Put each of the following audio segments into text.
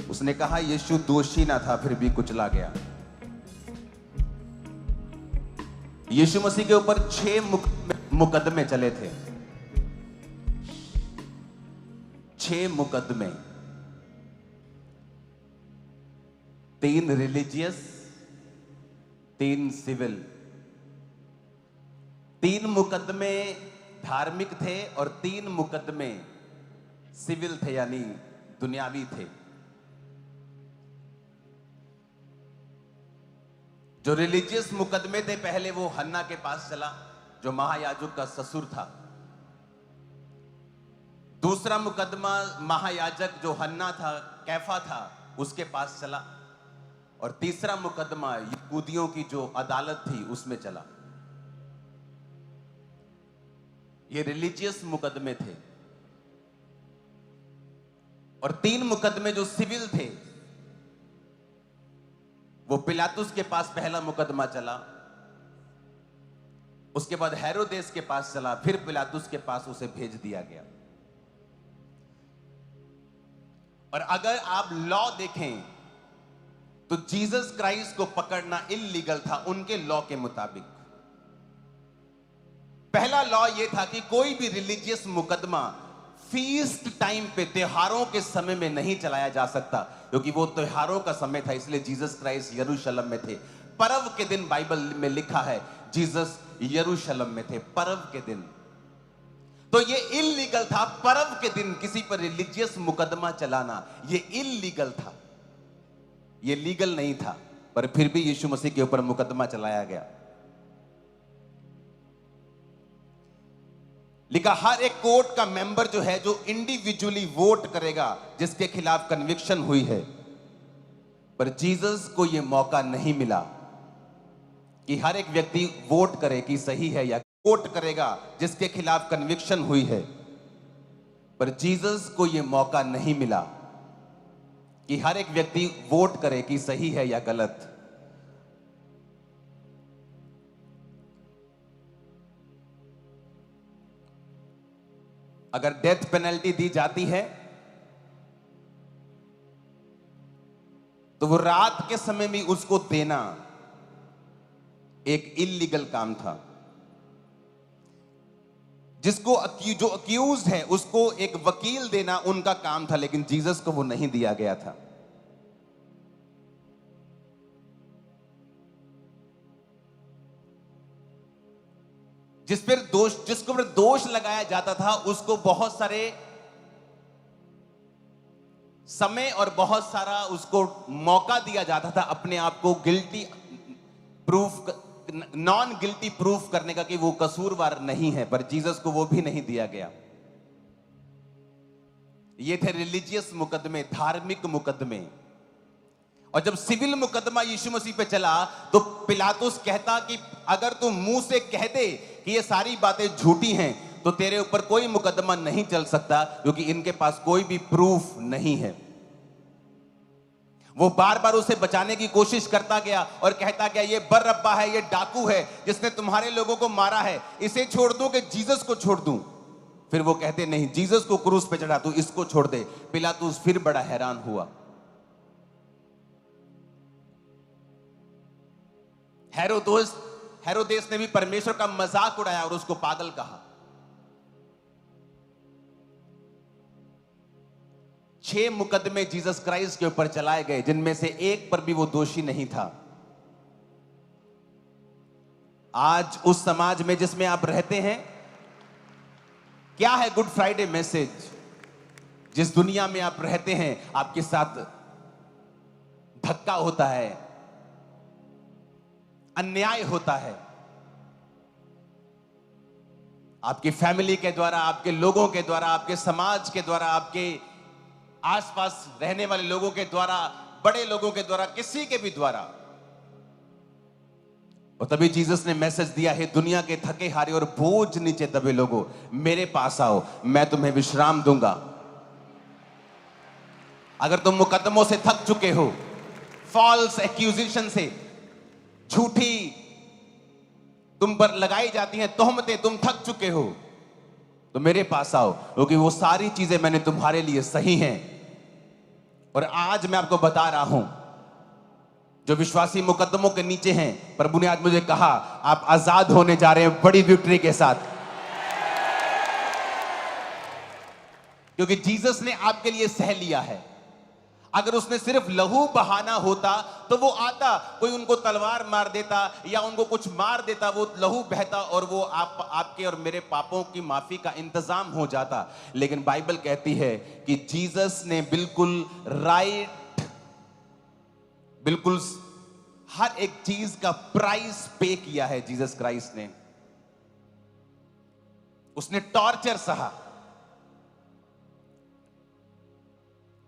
उसने कहा यीशु दोषी ना था फिर भी कुचला गया। यीशु मसीह के ऊपर 6 मुकदमे चले थे। 6 मुकदमे, 3 रिलीजियस, 3 सिविल। 3 मुकदमे धार्मिक थे और 3 मुकदमे सिविल थे, यानी दुनियावी थे। जो रिलीजियस मुकदमे थे, पहले वो हन्ना के पास चला जो महायाजक का ससुर था। दूसरा मुकदमा महायाजक जो हन्ना था, कैफा था, उसके पास चला। और तीसरा मुकदमा यहूदियों की जो अदालत थी उसमें चला। ये रिलीजियस मुकदमे थे। और 3 मुकदमे जो सिविल थे, वो पिलातुस के पास पहला मुकदमा चला, उसके बाद हेरोदेस के पास चला, फिर पिलातुस के पास उसे भेज दिया गया। और अगर आप लॉ देखें तो जीसस क्राइस्ट को पकड़ना इल्लीगल था उनके लॉ के मुताबिक। पहला लॉ यह था कि कोई भी रिलीजियस मुकदमा फीस्ट टाइम पे, त्योहारों के समय में नहीं चलाया जा सकता, क्योंकि वो त्योहारों का समय था, इसलिए जीसस क्राइस्ट यरूशलेम में थे। पर्व के दिन बाइबल में लिखा है जीसस यरूशलेम में थे, पर्व के दिन। तो ये इल्लीगल था पर्व के दिन किसी पर रिलीजियस मुकदमा चलाना, ये इल्लीगल था, ये लीगल नहीं था। पर फिर भी यीशु मसीह के ऊपर मुकदमा चलाया गया। लिखा हर एक कोर्ट का मेंबर जो है, जो इंडिविजुअली वोट करेगा जिसके खिलाफ कन्विक्शन हुई है। पर जीसस को यह मौका नहीं मिला कि हर एक व्यक्ति वोट करे कि सही है, या वोट करेगा जिसके खिलाफ कन्विक्शन हुई है। पर जीसस को यह मौका नहीं मिला कि हर एक व्यक्ति वोट करे कि सही है या गलत। अगर डेथ पेनल्टी दी जाती है तो वो रात के समय में उसको देना एक इल्लीगल काम था। जिसको जो अक्यूज्ड है उसको एक वकील देना उनका काम था, लेकिन जीसस को वो नहीं दिया गया था। जिसको पर दोष लगाया जाता था उसको बहुत सारे समय और बहुत सारा उसको मौका दिया जाता था अपने आप को guilty proof, non guilty proof करने का कि वो कसूरवार नहीं है। पर जीसस को वो भी नहीं दिया गया। ये थे रिलीजियस मुकदमे, धार्मिक मुकदमे। और जब सिविल मुकदमा यीशु मसीह पे चला तो पिलातुस कहता कि अगर तू मुंह से कह दे कि ये सारी बातें झूठी हैं तो तेरे ऊपर कोई मुकदमा नहीं चल सकता, क्योंकि इनके पास कोई भी प्रूफ नहीं है। वो बार बार उसे बचाने की कोशिश करता गया और कहता गया ये बरअब्बा है, ये डाकू है जिसने तुम्हारे लोगों को मारा है, इसे छोड़ दूं कि जीसस को छोड़ दूं। फिर वो कहते नहीं, जीसस को क्रूस पे चढ़ा, तू इसको छोड़ दे। पिलातुस फिर बड़ा हैरान हुआ। हेरोदेस ने भी परमेश्वर का मजाक उड़ाया और उसको पागल कहा। 6 मुकदमे जीसस क्राइस्ट के ऊपर चलाए गए, जिनमें से एक पर भी वो दोषी नहीं था। आज उस समाज में जिसमें आप रहते हैं, क्या है गुड फ्राइडे मैसेज? जिस दुनिया में आप रहते हैं आपके साथ धक्का होता है, अन्याय होता है, आपकी फैमिली के द्वारा, आपके लोगों के द्वारा, आपके समाज के द्वारा, आपके आसपास रहने वाले लोगों के द्वारा, बड़े लोगों के द्वारा, किसी के भी द्वारा। और तभी जीसस ने मैसेज दिया है, दुनिया के थके हारे और बोझ नीचे दबे लोगों, मेरे पास आओ, मैं तुम्हें विश्राम दूंगा। अगर तुम मुकदमों से थक चुके हो, फॉल्स एक्यूजेशन से, झूठी तुम पर लगाई जाती हैं तोहमतें, तुम थक चुके हो, तो मेरे पास आओ, क्योंकि वो सारी चीजें मैंने तुम्हारे लिए सही हैं। और आज मैं आपको बता रहा हूं, जो विश्वासी मुकद्दमों के नीचे हैं, प्रभु ने आज मुझे कहा आप आजाद होने जा रहे हैं बड़ी विक्ट्री के साथ, क्योंकि जीसस ने आपके लिए सह लिया है। अगर उसने सिर्फ लहू बहाना होता तो वो आता, कोई उनको तलवार मार देता या उनको कुछ मार देता, वो लहू बहता और वो आपके और मेरे पापों की माफी का इंतजाम हो जाता। लेकिन बाइबल कहती है कि जीसस ने बिल्कुल राइट, बिल्कुल हर एक चीज का प्राइस पे किया है जीसस क्राइस्ट ने। उसने टॉर्चर सहा,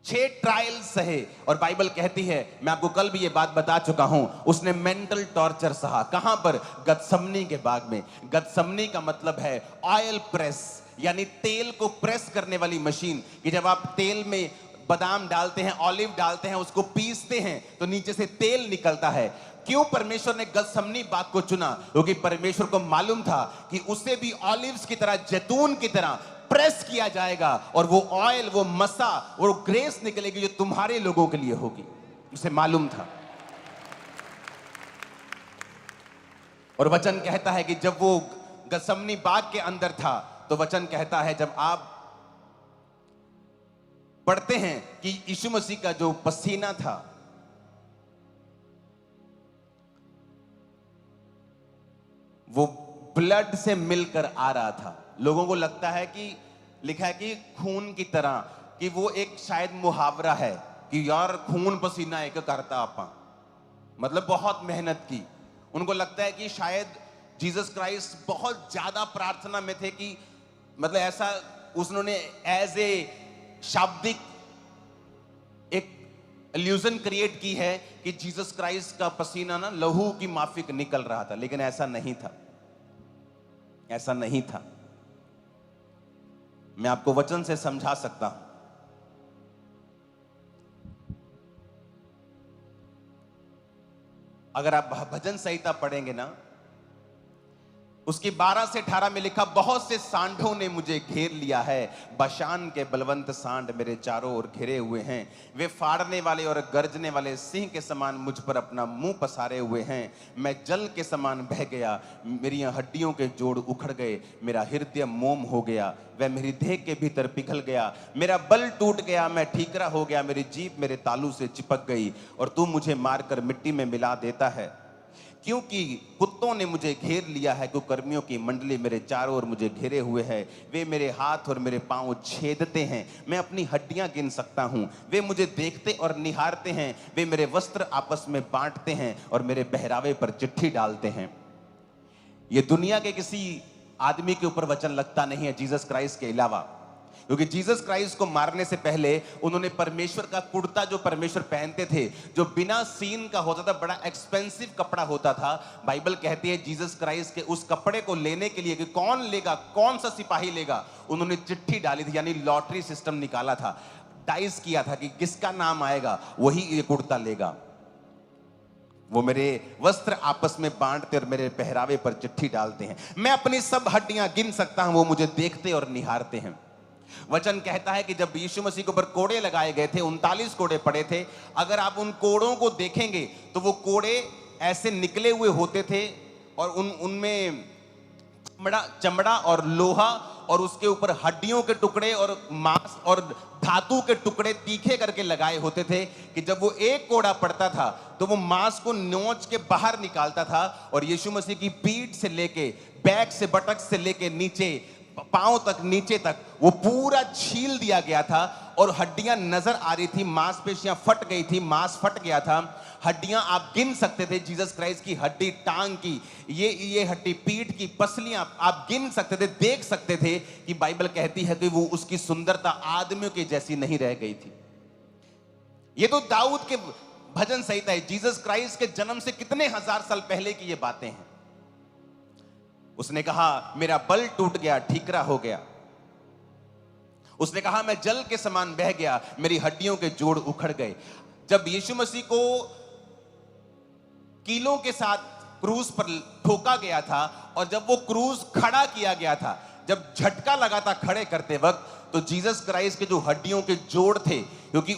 6 ट्रायल सहे, और बाइबल कहती है, मैं आपको कल भी ये बात बता चुका हूं, उसने मेंटल टॉर्चर सहा। कहां पर? गतसमनी के बाग में। गतसमनी का मतलब है ऑयल प्रेस, यानी तेल को प्रेस करने वाली मशीन। कि जब आप तेल में बादाम डालते हैं, ऑलिव डालते हैं, उसको पीसते हैं तो नीचे से तेल निकलता है। क्यों परमेश्वर ने गतसमनी बाग को चुना? क्योंकि परमेश्वर को मालूम था कि उसे भी ऑलिव्स की तरह, जैतून की तरह प्रेस किया जाएगा और वो ऑयल, वो मसा, वो ग्रेस निकलेगी जो तुम्हारे लोगों के लिए होगी। उसे मालूम था। और वचन कहता है कि जब वो गतसमनी बाग के अंदर था तो वचन कहता है, जब आप पढ़ते हैं कि यीशु मसीह का जो पसीना था वो ब्लड से मिलकर आ रहा था। लोगों को लगता है कि लिखा है कि खून की तरह, कि वो एक शायद मुहावरा है कि यार खून पसीना एक करता आपा, मतलब बहुत मेहनत की। उनको लगता है कि शायद जीसस क्राइस्ट बहुत ज्यादा प्रार्थना में थे, कि मतलब ऐसा उन्होंने एज ए शाब्दिक एक इल्यूजन क्रिएट की है कि जीसस क्राइस्ट का पसीना ना लहू की माफिक निकल रहा था। लेकिन ऐसा नहीं था, ऐसा नहीं था। मैं आपको वचन से समझा सकता हूं। अगर आप भजन संहिता पढ़ेंगे ना, उसकी 12 से 18 में लिखा, बहुत से सांडों ने मुझे घेर लिया है, बशान के बलवंत सांड मेरे चारों ओर घिरे हुए हैं। वे फाड़ने वाले और गर्जने वाले सिंह के समान मुझ पर अपना मुंह पसारे हुए हैं। मैं जल के समान बह गया, मेरी हड्डियों के जोड़ उखड़ गए, मेरा हृदय मोम हो गया, वह मेरी देह के भीतर पिघल गया, मेरा बल टूट गया, मैं ठीकरा हो गया, मेरी जीभ मेरे तालू से चिपक गई, और तू मुझे मारकर मिट्टी में मिला देता है। क्योंकि कुत्तों ने मुझे घेर लिया है, कुकर्मियों की मंडली मेरे चारों ओर मुझे घेरे हुए है। वे मेरे हाथ और मेरे पांव छेदते हैं, मैं अपनी हड्डियां गिन सकता हूं। वे मुझे देखते और निहारते हैं, वे मेरे वस्त्र आपस में बांटते हैं और मेरे पहरावे पर चिट्ठी डालते हैं। ये दुनिया के किसी आदमी के ऊपर वचन लगता नहीं है जीसस क्राइस्ट के अलावा, क्योंकि जीसस क्राइस्ट को मारने से पहले उन्होंने परमेश्वर का कुर्ता, जो परमेश्वर पहनते थे, जो बिना सीन का होता था, बड़ा एक्सपेंसिव कपड़ा होता था। बाइबल कहती है जीसस क्राइस्ट के उस कपड़े को लेने के लिए कि कौन लेगा, कौन सा सिपाही लेगा, उन्होंने चिट्ठी डाली थी, यानी लॉटरी सिस्टम निकाला था, डाइस किया था कि किसका नाम आएगा वही ये कुर्ता लेगा। वो मेरे वस्त्र आपस में बांटते और मेरे पहरावे पर चिट्ठी डालते हैं। मैं अपनी सब हड्डियां गिन सकता हूं, वो मुझे देखते और निहारते हैं। वचन कहता है कि जब यीशु मसीह के ऊपर कोड़े लगाए गए थे, 39 कोड़े पड़े थे, अगर आप उन कोड़ों को देखेंगे तो वो कोड़े ऐसे निकले हुए होते थे और उनमें चमड़ा और लोहा और उसके ऊपर हड्डियों के टुकड़े और मांस और धातु के टुकड़े तीखे करके लगाए होते थे, कि जब वो एक कोड़ा पड़ता था तो वो मांस को नोच के बाहर निकालता था और यीशु मसीह की पीठ से लेके, बैक से, बटक से लेके नीचे पांव तक, नीचे तक वो पूरा छील दिया गया था और हड्डियां नजर आ रही थी, मांसपेशियां फट गई थी, मांस फट गया था। हड्डियां आप गिन सकते थे, जीसस क्राइस्ट की हड्डी टांग की, ये हड्डी पीठ की, पसलियां आप गिन सकते थे, देख सकते थे कि बाइबल कहती है कि वो उसकी सुंदरता आदमियों की जैसी नहीं रह गई थी। ये तो दाऊद के भजन संहिता है, जीसस क्राइस्ट के जन्म से कितने हजार साल पहले की ये बातें हैं। उसने कहा मेरा बल टूट गया, ठीकरा हो गया। उसने कहा मैं जल के समान बह गया, मेरी हड्डियों के जोड़ उखड़ गए। जब यीशु मसीह को कीलों के साथ क्रूस पर ठोका गया था और जब वो क्रूस खड़ा किया गया था, जब झटका लगा था खड़े करते वक्त, तो जीसस क्राइस्ट के जो हड्डियों के जोड़ थे, क्योंकि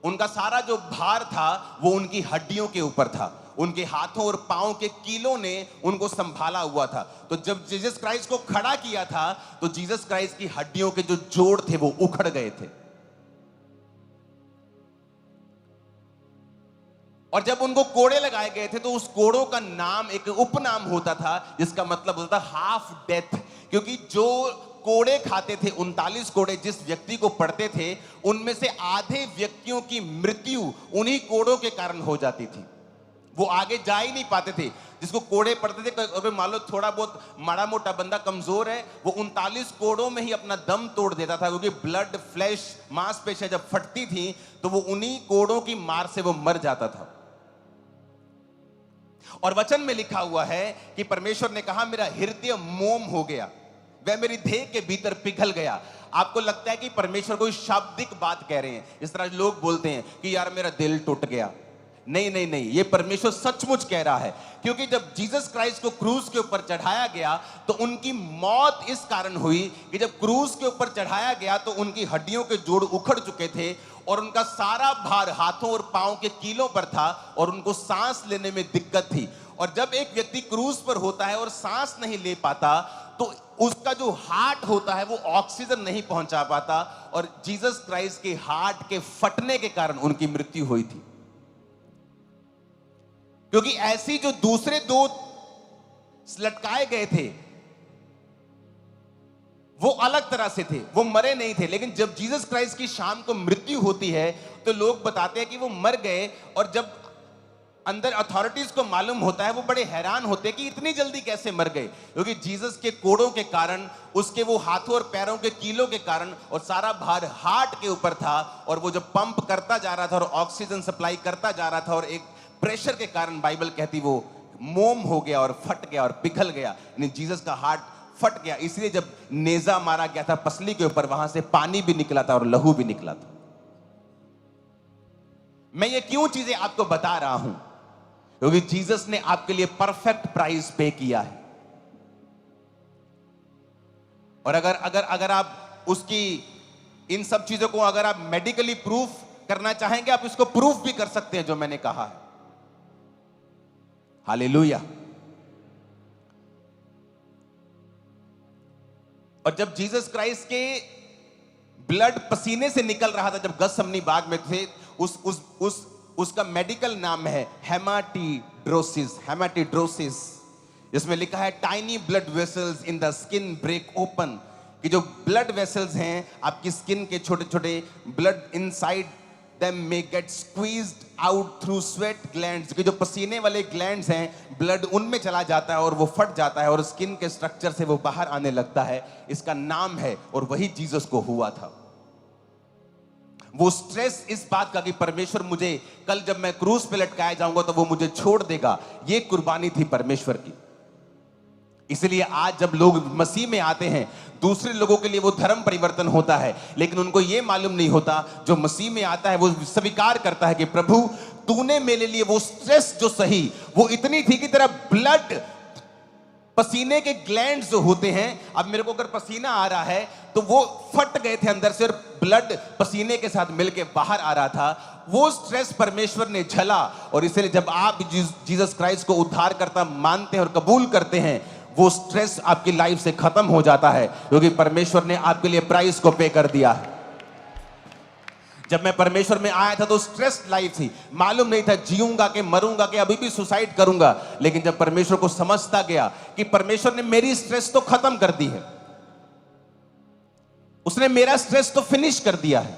उनका सारा जो भार था वो उनकी हड्डियों के ऊपर था, उनके हाथों और पांवों के कीलों ने उनको संभाला हुआ था। तो जब जीसस क्राइस्ट को खड़ा किया था तो जीसस क्राइस्ट की हड्डियों के जो जोड़ थे वो उखड़ गए थे। और जब उनको कोड़े लगाए गए थे तो उस कोड़ों का नाम एक उपनाम होता था, जिसका मतलब होता था हाफ डेथ, क्योंकि जो कोड़े खाते थे, 39 कोड़े जिस व्यक्ति को पड़ते थे, उनमें से आधे व्यक्तियों की मृत्यु उन्हीं कोड़ों के कारण हो जाती थी। वो आगे जा ही नहीं पाते थे। जिसको कोड़े पड़ते थे, अगर मान लो थोड़ा बहुत माड़ा मोटा बंदा कमजोर है, वो 39 कोड़ों में ही अपना दम तोड़ देता था, क्योंकि ब्लड, फ्लैश, मांसपेशियां जब फटती थी तो वो उन्हीं कोड़ों की मार से वो मर जाता था। और वचन में लिखा हुआ है कि परमेश्वर ने कहा, मेरा हृदय मोम हो गया, वह मेरी देह के भीतर पिघल गया। आपको लगता है कि परमेश्वर कोई शाब्दिक बात कह रहे हैं, इस तरह लोग बोलते हैं कि यार मेरा दिल टूट गया। नहीं नहीं नहीं, ये परमेश्वर सचमुच कह रहा है, क्योंकि जब जीसस क्राइस्ट को क्रूस के ऊपर चढ़ाया गया तो उनकी मौत इस कारण हुई कि जब क्रूस के ऊपर चढ़ाया गया तो उनकी हड्डियों के जोड़ उखड़ चुके थे और उनका सारा भार हाथों और पांवों के कीलों पर था और उनको सांस लेने में दिक्कत थी। और जब एक व्यक्ति क्रूस पर होता है और सांस नहीं ले पाता तो उसका जो हार्ट होता है वो ऑक्सीजन नहीं पहुंचा पाता, और जीसस क्राइस्ट के हार्ट के फटने के कारण उनकी मृत्यु हुई थी। क्योंकि ऐसी जो दूसरे दो लटकाए गए थे वो अलग तरह से थे, वो मरे नहीं थे, लेकिन जब जीसस क्राइस्ट की शाम को मृत्यु होती है तो लोग बताते हैं कि वो मर गए। और जब अंदर अथॉरिटीज को मालूम होता है वो बड़े हैरान होते हैं कि इतनी जल्दी कैसे मर गए, क्योंकि जीसस के कोड़ों के कारण, उसके वो हाथों और पैरों के कीलों के कारण, और सारा भार हार्ट के ऊपर था, और वो जब पंप करता जा रहा था और ऑक्सीजन सप्लाई करता जा रहा था, और एक प्रेशर के कारण बाइबल कहती वो मोम हो गया और फट गया और पिघल गया, यानी जीसस का हार्ट फट गया। इसलिए जब नेजा मारा गया था पसली के ऊपर, वहां से पानी भी निकला था और लहू भी निकला था। मैं ये क्यों चीजें आपको बता रहा हूं, क्योंकि जीसस ने आपके लिए परफेक्ट प्राइस पे किया है। और अगर आप उसकी इन सब चीजों को अगर आप मेडिकली प्रूफ करना चाहेंगे, आप इसको प्रूफ भी कर सकते हैं जो मैंने कहा है। हालेलुया। और जब जीसस क्राइस्ट के ब्लड पसीने से निकल रहा था, जब गethsemane बाग में थे, उसका मेडिकल नाम है हेमाटिड्रोसिस। हेमाटिड्रोसिस, जिसमें लिखा है tiny blood vessels in the skin break open, कि जो ब्लड वेसल्स हैं आपकी स्किन के छोटे छोटे, blood inside them may get squeezed out through sweat glands, कि जो पसीने वाले ग्लैंड्स हैं ब्लड उनमें चला जाता है और वो फट जाता है और स्किन के स्ट्रक्चर से वो बाहर आने लगता है। इसका नाम है, और वही जीसस को हुआ था। वो स्ट्रेस इस बात का कि परमेश्वर मुझे कल जब मैं क्रूस पे लटकाया जाऊंगा तो वो मुझे छोड़ देगा, ये कुर्बानी थी परमेश्वर की। इसलिए आज जब लोग मसीह में आते हैं, दूसरे लोगों के लिए वो धर्म परिवर्तन होता है, लेकिन उनको ये मालूम नहीं होता, जो मसीह में आता है वो स्वीकार करता है कि प्रभु तूने मेरे लिए वो स्ट्रेस जो सही, वो इतनी थी कि तेरा ब्लड, पसीने के ग्लैंड्स जो होते हैं, अब मेरे को अगर पसीना आ रहा है तो वो फट गए थे अंदर से और ब्लड पसीने के साथ मिलके बाहर आ रहा था। वो स्ट्रेस परमेश्वर ने झला, और इसलिए जब आप जीसस क्राइस्ट को उद्धारकर्ता मानते हैं और कबूल करते हैं, वो स्ट्रेस आपकी लाइफ से खत्म हो जाता है, क्योंकि परमेश्वर ने आपके लिए प्राइस को पे कर दिया है। जब मैं परमेश्वर में आया था तो स्ट्रेस लाइफ थी, मालूम नहीं था जीऊंगा कि मरूंगा कि अभी भी सुसाइड करूंगा, लेकिन जब परमेश्वर को समझता गया कि परमेश्वर ने मेरी स्ट्रेस तो खत्म कर दी है, उसने मेरा स्ट्रेस तो फिनिश कर दिया है,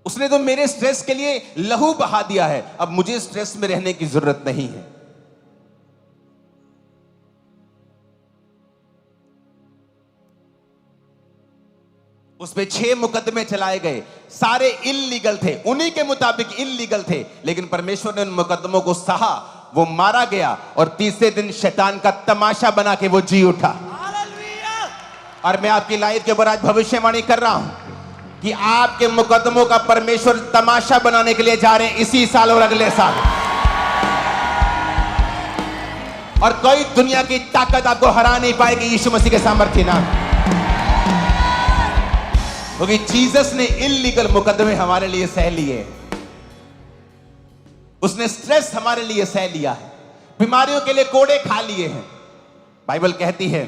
उसने तो मेरे स्ट्रेस के लिए लहू बहा दिया है, अब मुझे स्ट्रेस में रहने की जरूरत नहीं है। उस पे 6 मुकदमे चलाए गए, सारे इल्लीगल थे, उन्हीं के मुताबिक इल्लीगल थे, लेकिन परमेश्वर ने उन मुकदमों को सहा, वो मारा गया और तीसरे दिन शैतान का तमाशा बना के वो जी उठा। और मैं आपकी लाइफ के ऊपर आज भविष्यवाणी कर रहा हूं कि आपके मुकदमों का परमेश्वर तमाशा बनाने के लिए जा रहे हैं इसी साल और अगले साल। और कोई दुनिया की ताकत आपको हरा नहीं पाएगी यीशु मसीह के सामर्थ्य नाम। क्योंकि जीसस ने इल्लीगल मुकदमे हमारे लिए सह लिए, उसने स्ट्रेस हमारे लिए सह लिया है, बीमारियों के लिए कोड़े खा लिए हैं। बाइबल कहती है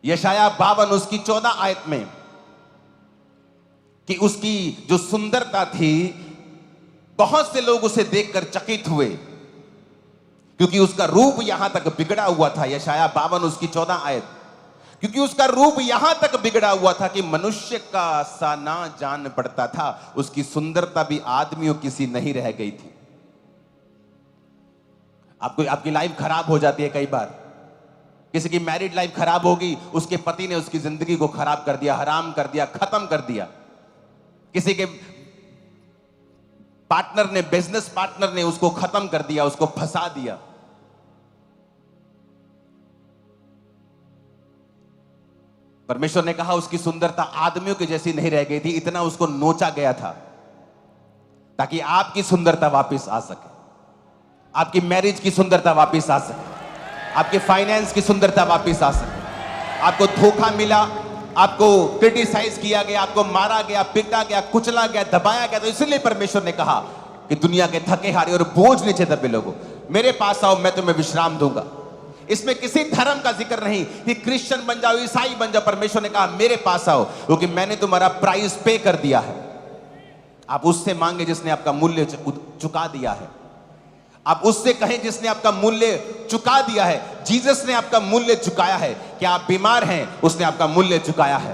यशाया 52 उसकी 14 आयत में कि उसकी जो सुंदरता थी, बहुत से लोग उसे देखकर चकित हुए क्योंकि उसका रूप यहां तक बिगड़ा हुआ था। यशाया 52 उसकी 14 आयत, क्योंकि उसका रूप यहां तक बिगड़ा हुआ था कि मनुष्य का सा ना जान पड़ता था, उसकी सुंदरता भी आदमियों किसी नहीं रह गई थी। आपकी लाइफ खराब हो जाती है कई बार, किसी की मैरिड लाइफ खराब होगी, उसके पति ने उसकी जिंदगी को खराब कर दिया, हराम कर दिया, खत्म कर दिया। किसी के पार्टनर ने, बिजनेस पार्टनर ने उसको खत्म कर दिया, उसको फंसा दिया। परमेश्वर ने कहा उसकी सुंदरता आदमियों की जैसी नहीं रह गई थी, इतना उसको नोचा गया था ताकि आपकी सुंदरता वापस आ सके, आपकी मैरिज की सुंदरता वापस आ सके, आपके फाइनेंस की सुंदरता वापस आ सके। आपको धोखा मिला, आपको क्रिटिसाइज किया गया, आपको मारा गया, पीटा गया, कुचला गया, दबाया गया, तो इसलिए परमेश्वर ने कहा कि दुनिया के थके हारे और बोझ नीचे दबे लोगों, मेरे पास आओ, मैं तुम्हें विश्राम दूंगा। इसमें किसी धर्म का जिक्र नहीं कि क्रिश्चियन बन जाओ, ईसाई बन जाओ। परमेश्वर ने कहा मेरे पास आओ क्योंकि मैंने तुम्हारा प्राइस पे कर दिया है। आप उससे मांगे जिसने आपका मूल्य चुका दिया है। आप उससे कहें जिसने आपका मूल्य चुका दिया है। जीसस ने आपका मूल्य चुकाया है। क्या आप बीमार हैं? उसने आपका मूल्य चुकाया है।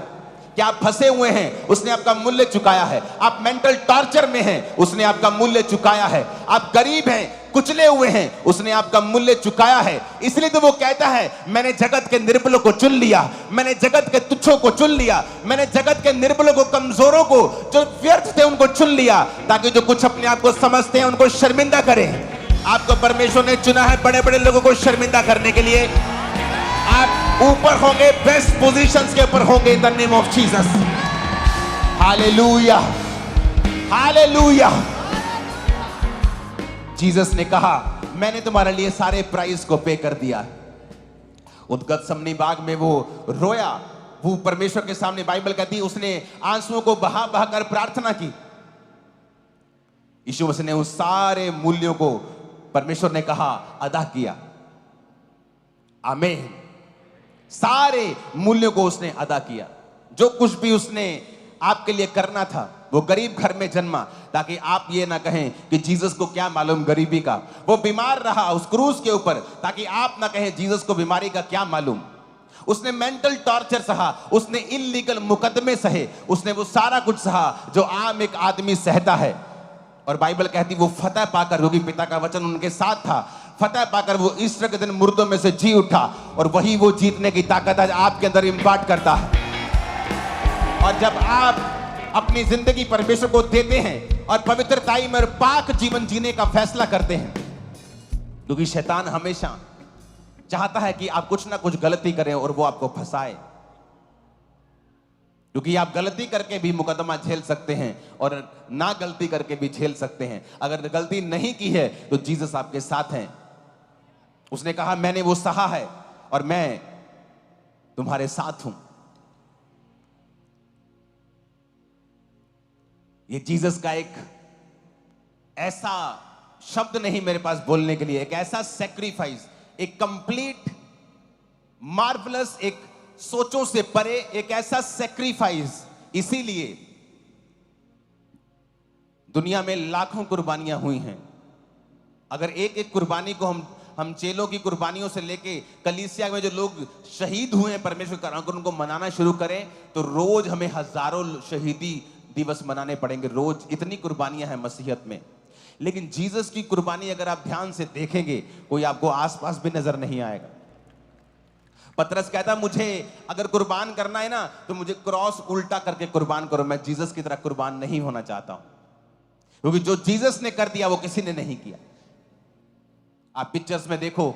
क्या आप फंसे हुए हैं? उसने आपका मूल्य चुकाया है। आप मेंटल टॉर्चर में हैं, उसने आपका मूल्य चुकाया है। आप गरीब हैं, कुचले हुए हैं, उसने आपका मूल्य चुकाया है। इसलिए तो वो कहता है मैंने जगत के निर्बलों को चुन लिया, मैंने जगत के तुच्छों को चुन लिया, मैंने जगत के निर्बलों को, कमजोरों को, जो व्यर्थ थे उनको चुन लिया, ताकि जो कुछ अपने आप को समझते हैं उनको शर्मिंदा करें। आपको परमेश्वर ने चुना है बड़े बड़े लोगों को शर्मिंदा करने के लिए। आप ऊपर होंगे, बेस्ट पोजीशंस के ऊपर होंगे इन the name of Jesus. Hallelujah, hallelujah. Jesus ने कहा मैंने तुम्हारे लिए सारे प्राइस को पे कर दिया है। उस गतसमनी बाग में वो रोया, वो परमेश्वर के सामने, बाइबल कहती है उसने आंसुओं को बहा बहा कर प्रार्थना की। यीशु मसीह ने उस सारे मूल्यों को, परमेश्वर ने कहा, अदा किया। आमीन। सारे मूल्यों को उसने अदा किया। जो कुछ भी उसने आपके लिए करना था, वो गरीब घर में जन्मा ताकि आप ये ना कहें कि जीसस को क्या मालूम गरीबी का। वो बीमार रहा उस क्रूस के ऊपर ताकि आप ना कहें जीसस को बीमारी का क्या मालूम। उसने मेंटल टॉर्चर सहा, उसने इल्लीगल मुकदमे सहे, उसने वो सारा कुछ सहा जो आम एक आदमी सहता है। और बाइबल कहती वो फतह पाकर, क्योंकि पिता का वचन उनके साथ था, फतह पाकर वो ईस्टर के दिन मुर्दों में से जी उठा। और वही वो जीतने की ताकत आज आपके अंदर इंपार्ट करता है। और जब आप अपनी जिंदगी परमेश्वर को देते हैं और पवित्रताई में और पाक जीवन जीने का फैसला करते हैं, क्योंकि शैतान हमेशा चाहता है कि आप कुछ ना कुछ गलती करें और वो आपको फंसाए, क्योंकि आप गलती करके भी मुकदमा झेल सकते हैं और ना गलती करके भी झेल सकते हैं। अगर गलती नहीं की है तो जीसस आपके साथ हैं। उसने कहा मैंने वो सहा है और मैं तुम्हारे साथ हूं। ये जीसस का एक ऐसा शब्द नहीं मेरे पास बोलने के लिए, एक ऐसा सैक्रिफाइस, एक कंप्लीट मार्वलस, एक सोचों से परे एक ऐसा सैक्रिफाइस। इसीलिए दुनिया में लाखों कुर्बानियां हुई हैं। अगर एक एक कुर्बानी को हम चेलों की कुर्बानियों से लेके कलीसिया में जो लोग शहीद हुए हैं परमेश्वर का, अगर उनको मनाना शुरू करें तो रोज हमें हजारों शहीदी दिवस मनाने पड़ेंगे। रोज इतनी कुर्बानियां हैं मसीहत में। लेकिन जीसस की कुर्बानी अगर आप ध्यान से देखेंगे, कोई आपको आसपास भी नजर नहीं आएगा। पतरस कहता मुझे अगर कुर्बान करना है ना तो मुझे क्रॉस उल्टा करके कुर्बान करो, मैं जीसस की तरह कुर्बान नहीं होना चाहता हूं, क्योंकि जो जीसस ने कर दिया वो किसी ने नहीं किया। आप पिक्चर्स में देखो,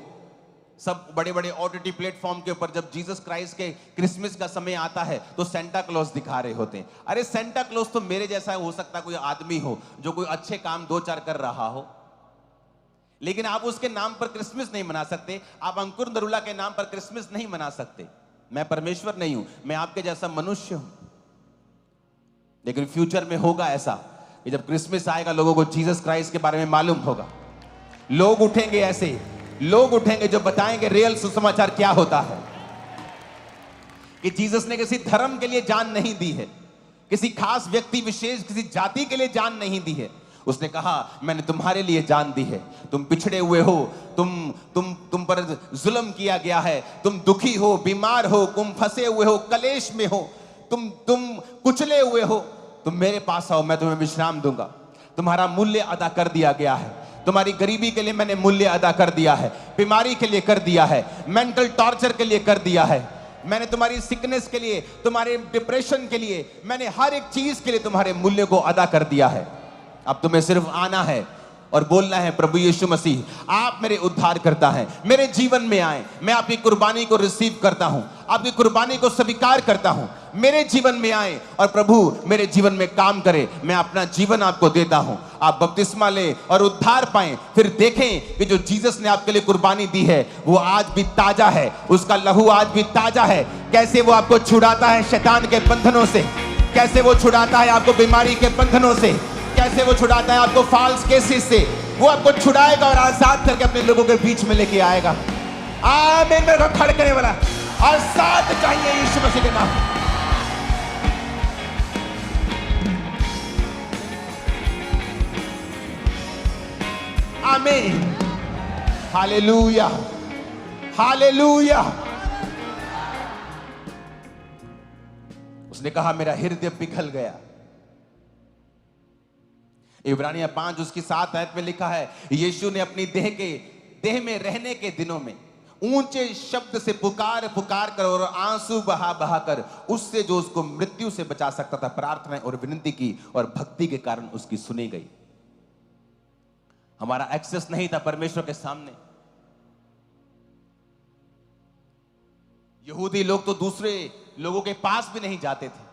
सब बड़े बड़े ओटीटी प्लेटफॉर्म के ऊपर जब जीसस क्राइस्ट के क्रिसमस का समय आता है तो सेंटा क्लॉज दिखा रहे होते हैं। अरे सेंटा क्लॉज तो मेरे जैसा हो सकता है, कोई आदमी हो जो कोई अच्छे काम दो चार कर रहा हो। लेकिन आप उसके नाम पर क्रिसमस नहीं मना सकते, आप अंकुर नरूला के नाम पर क्रिसमस नहीं मना सकते। मैं परमेश्वर नहीं हूं, मैं आपके जैसा मनुष्य हूं। लेकिन फ्यूचर में होगा ऐसा कि जब क्रिसमस आएगा, लोगों को जीसस क्राइस्ट के बारे में मालूम होगा। लोग उठेंगे, ऐसे लोग उठेंगे जो बताएंगे रियल सुसमाचार क्या होता है, कि जीसस ने किसी धर्म के लिए जान नहीं दी है, किसी खास व्यक्ति विशेष, किसी जाति के लिए जान नहीं दी है। उसने कहा मैंने तुम्हारे लिए जान दी है। तुम पिछड़े हुए हो, तुम पर जुल्म किया गया है, तुम दुखी हो, बीमार हो, तुम फंसे हुए हो, कलेश में हो, तुम कुचले हुए हो, तुम मेरे पास आओ, मैं तुम्हें विश्राम दूंगा। तुम्हारा मूल्य अदा कर दिया गया है। तुम्हारी गरीबी के लिए मैंने मूल्य अदा कर दिया है, बीमारी के लिए कर दिया है, मेंटल टॉर्चर के लिए कर दिया है, मैंने तुम्हारी सिकनेस के लिए, तुम्हारे डिप्रेशन के लिए, मैंने हर एक चीज के लिए तुम्हारे मूल्य को अदा कर दिया है। अब तुम्हें सिर्फ आना है और बोलना है प्रभु यीशु मसीह आप मेरे उद्धार करता है, मेरे जीवन में आए, मैं आपकी कुर्बानी को रिसीव करता हूं, आपकी कुर्बानी को स्वीकार करता हूं, मेरे जीवन में आए और प्रभु मेरे जीवन में काम करे। मैं अपना जीवन आपको देता हूं, आप बपतिस्मा लें और उद्धार पाएं। फिर देखें कि जो जीसस ने आपके लिए कुर्बानी दी है वो आज भी ताजा है, उसका लहू आज भी ताजा है। कैसे वो आपको छुड़ाता है शैतान के बंधनों से, कैसे वो छुड़ाता है आपको बीमारी के बंधनों से, कैसे वो छुड़ाता है आपको फॉल्स केसेस से। वो आपको छुड़ाएगा और आजाद करके अपने लोगों के बीच में लेके आएगा। आमीन। मेरे को खड़े करने वाला और साथ चाहिए यीशु मसीह के नाम। आमीन। Hallelujah, hallelujah. उसने कहा मेरा हृदय पिघल गया। इब्रानियें 5 उसकी 7 आयत में लिखा है, यीशु ने अपनी देह में रहने के दिनों में ऊंचे शब्द से पुकार कर और आंसू बहा कर उससे जो उसको मृत्यु से बचा सकता था प्रार्थना और विनती की, और भक्ति के कारण उसकी सुनी गई। हमारा एक्सेस नहीं था परमेश्वर के सामने। यहूदी लोग तो दूसरे लोगों के पास भी नहीं जाते थे।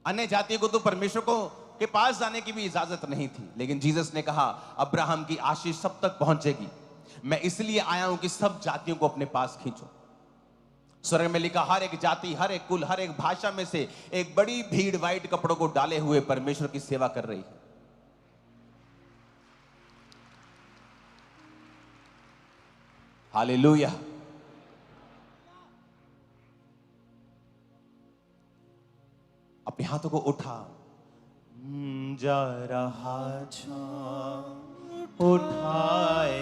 अन्य जातियों को तो परमेश्वर को के पास जाने की भी इजाजत नहीं थी। लेकिन जीसस ने कहा अब्राहम की आशीष सब तक पहुंचेगी। मैं इसलिए आया हूं कि सब जातियों को अपने पास खींचो। स्वर्ग में लिखा हर एक जाति, हर एक कुल, हर एक भाषा में से एक बड़ी भीड़ व्हाइट कपड़ों को डाले हुए परमेश्वर की सेवा कर रही है। हालेलुया। अपने हाथों को उठा। जा रहा जो उठाए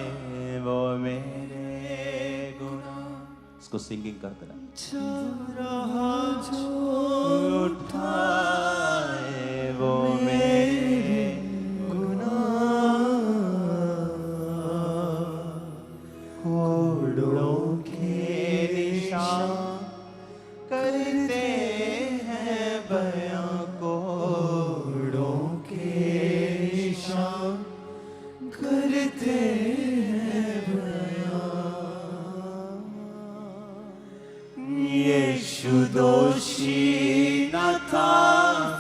वो मेरे गुनाह। इसको सिंगिंग करते रहा। जा रहा जो उठाए वो मेरे गुनाह, कोड़ों के निशान करते बयां, कोड़ों के निशान करते हैं बयां। यीशु दोषी न था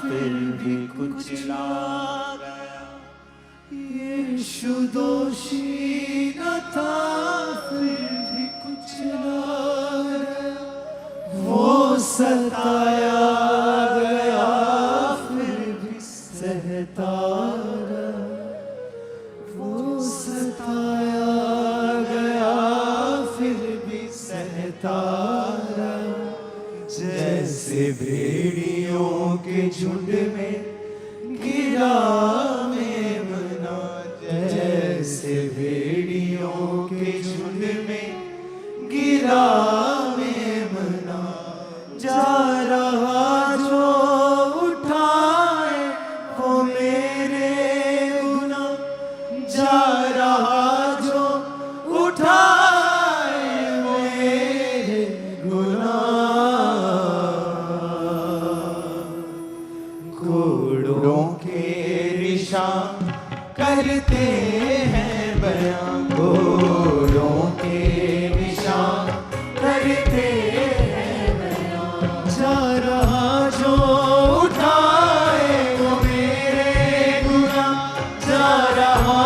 फिर भी कुचला गया। यीशु दोषी न था फिर भी कुचला गया। वो सताया गया फिर भी सहता रहा। वो सताया गया फिर भी सहता रहा। जैसे भेड़ियों के झुंड में गिरा मेमना, जैसे भेड़ियों के झुंड में गिरा मेमना। जा रहा जो उठाए वो मेरे गुनाह, जा रहा जो उठाए मेरे गुनाह। कोड़ों के निशान करते हैं बयां, कोड़ों के निशान करते हैं बयां। जा रहा जो उठाए वो मेरे गुनाह, जा रहा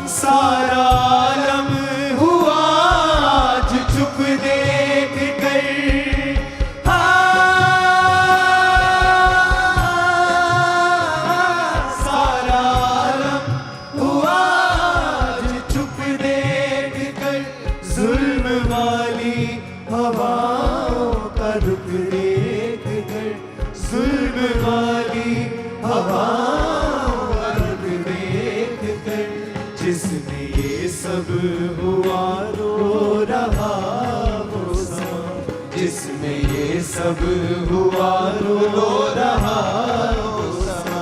सारा आलम हुआ आज चुप देख कर, सारा आलम हुआ आज चुप देख कर, जुल्म वाली हवाओं का रुख देख कर, जुल्म वाली हवाओं का रुख देख कर, जिसने ये सब हुआ रो रहा वो समा, जिसमें ये सब हुआ रो रहा वो समा,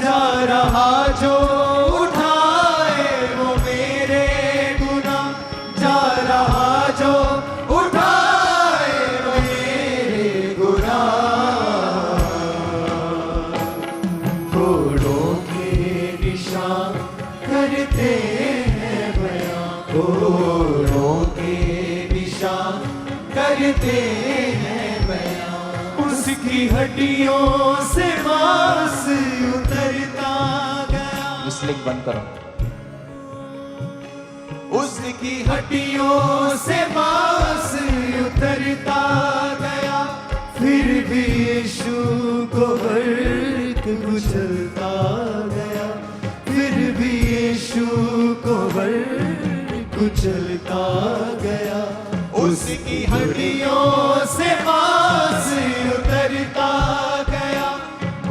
जा रहा जो उठाए वो मेरे गुनाह, जा रहा जो उठाए वो मेरे गुनाह, घोड़ों के निशान करते हैं बयां, घोड़ों के निशान करते हैं बयां, उसकी हड्डियों से मांस उतरता गया, इसलिए बंद करो। उसकी हड्डियों से मांस उतरता गया, फिर भी यीशु को वर्क कुचलता गया, फिर भी यीशु को वर्क कुचलता गया, उसकी हड्डियों से मांस उतरता गया,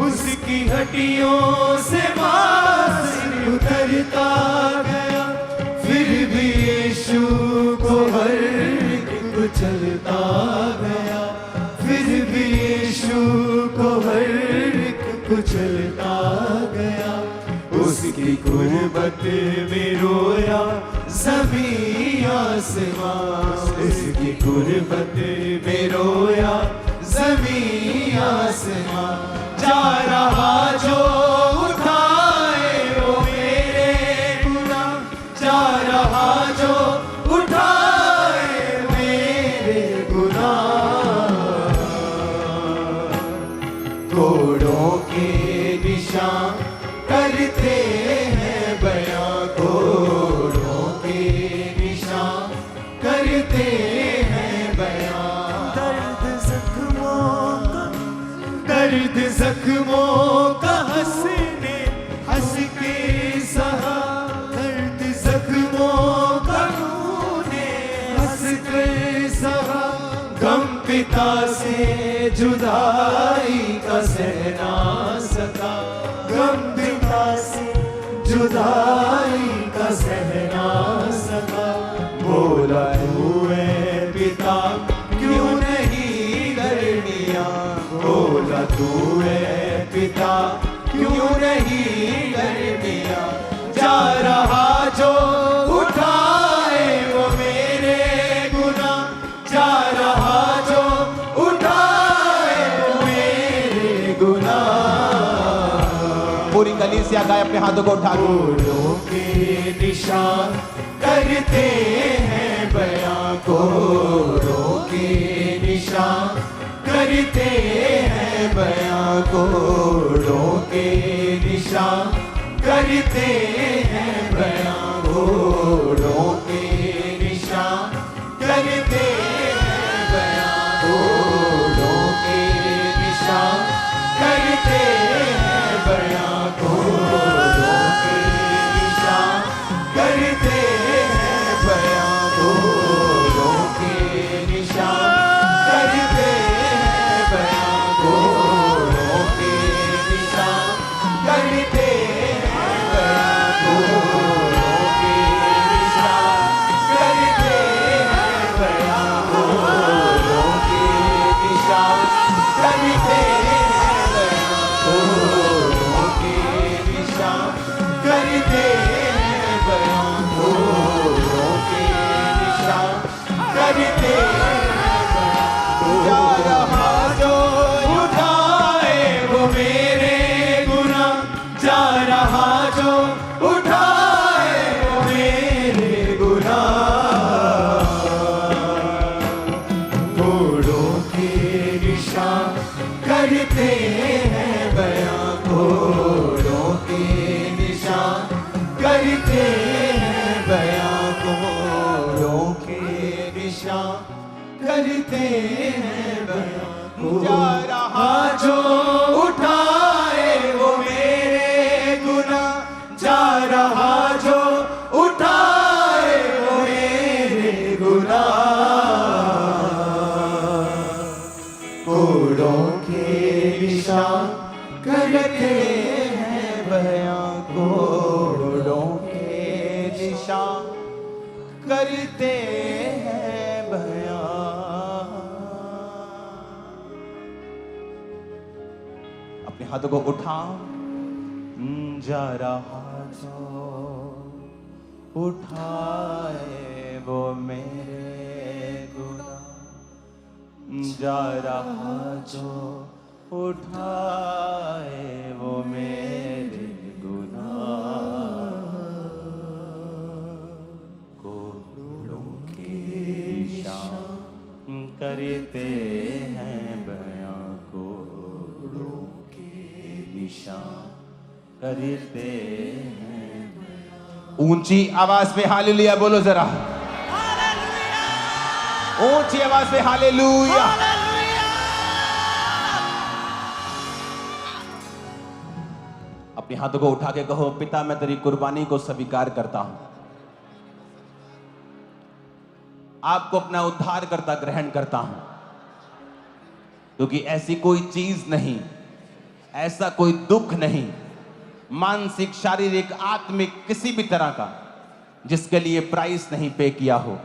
उसकी हड्डियों से मांस उतरता गया, फिर भी यीशु को वर्क कुचलता गया, फिर भी यीशु को वर्क कुचलता गया, उसकी गुर्बत में रोया ज़मीं आसमां, उसकी गुर्बत में रोया ज़मीं आसमां, जा रहा जो उठाए वो मेरे गुनाह, जा रहा जो उठाए मेरे गुनाह, घोड़ों के निशान करते हैं बयां, घोड़ों के निशान करते हैं बयां, दर्द जख्मों का हंसने हंस के सहा, दर्द जख्मों का तूने हंस कर सहा, गम पिता से जुदाई का सहना सका, गम पिता से जुदाई का सहना सका, बोला तू है पिता क्यों नहीं डरनिया, बोला तू है पिता क्यों नहीं डरनिया, जा रहा जो उठाए वो मेरे गुनाह, जा रहा जो उठाए वो मेरे गुनाह, पूरी कलीसिया गाए अपने हाथों को उठा के। घोड़ों के निशान करते हैं बयां, घोड़ों के निशान करते हैं बयां, घोड़ों के निशान करते हैं बयां, घोड़ों के निशान करते हैं बयां, घोड़ों के निशान करते हैं बयां, घोड़ों के निशान करते हैं बयां, घोड़ों के निशान करते हैं बयां, घोड़ों के निशान करते हैं बयां, घोड़ों के निशान निशान करते हैं बयां जा रहा जो उठाए वो मेरे गुनाह जा रहा जो उठाए वो मेरे गुनाह कोड़ों के निशान करते हैं बयां कोड़ों के निशान करते हैं बयां अपने हाथों को उठाओ जा रहा जो उठाए वो मेरे गुनाह जा रहा जो उठाए वो मेरे गुनाह कोड़ों के निशान करते हैं बयां कोड़ों के निशान करते हैं ऊंची आवाज पे हालेलुया बोलो जरा ऊंची आवाज पे हालेलुया अपने हाथों को उठा के कहो पिता मैं तेरी कुर्बानी को स्वीकार करता हूं आपको अपना उद्धार करता ग्रहण करता हूं क्योंकि ऐसी कोई चीज नहीं ऐसा कोई दुख नहीं मानसिक शारीरिक आत्मिक किसी भी तरह का जिसके लिए प्राइस नहीं पे किया हो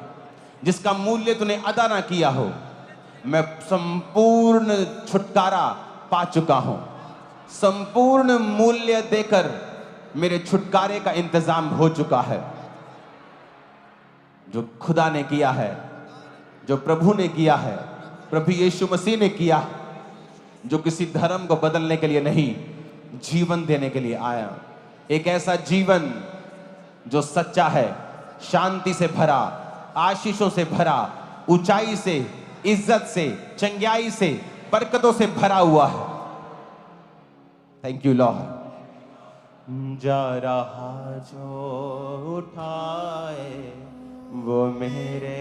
जिसका मूल्य तूने अदा ना किया हो मैं संपूर्ण छुटकारा पा चुका हूं संपूर्ण मूल्य देकर मेरे छुटकारे का इंतजाम हो चुका है जो खुदा ने किया है जो प्रभु ने किया है प्रभु यीशु मसीह ने किया जो किसी धर्म को बदलने के लिए नहीं जीवन देने के लिए आया एक ऐसा जीवन जो सच्चा है शांति से भरा आशीषों से भरा ऊंचाई से इज्जत से चंगाई से बरकतों से भरा हुआ है थैंक यू लॉर्ड जा रहा जो उठाए वो मेरे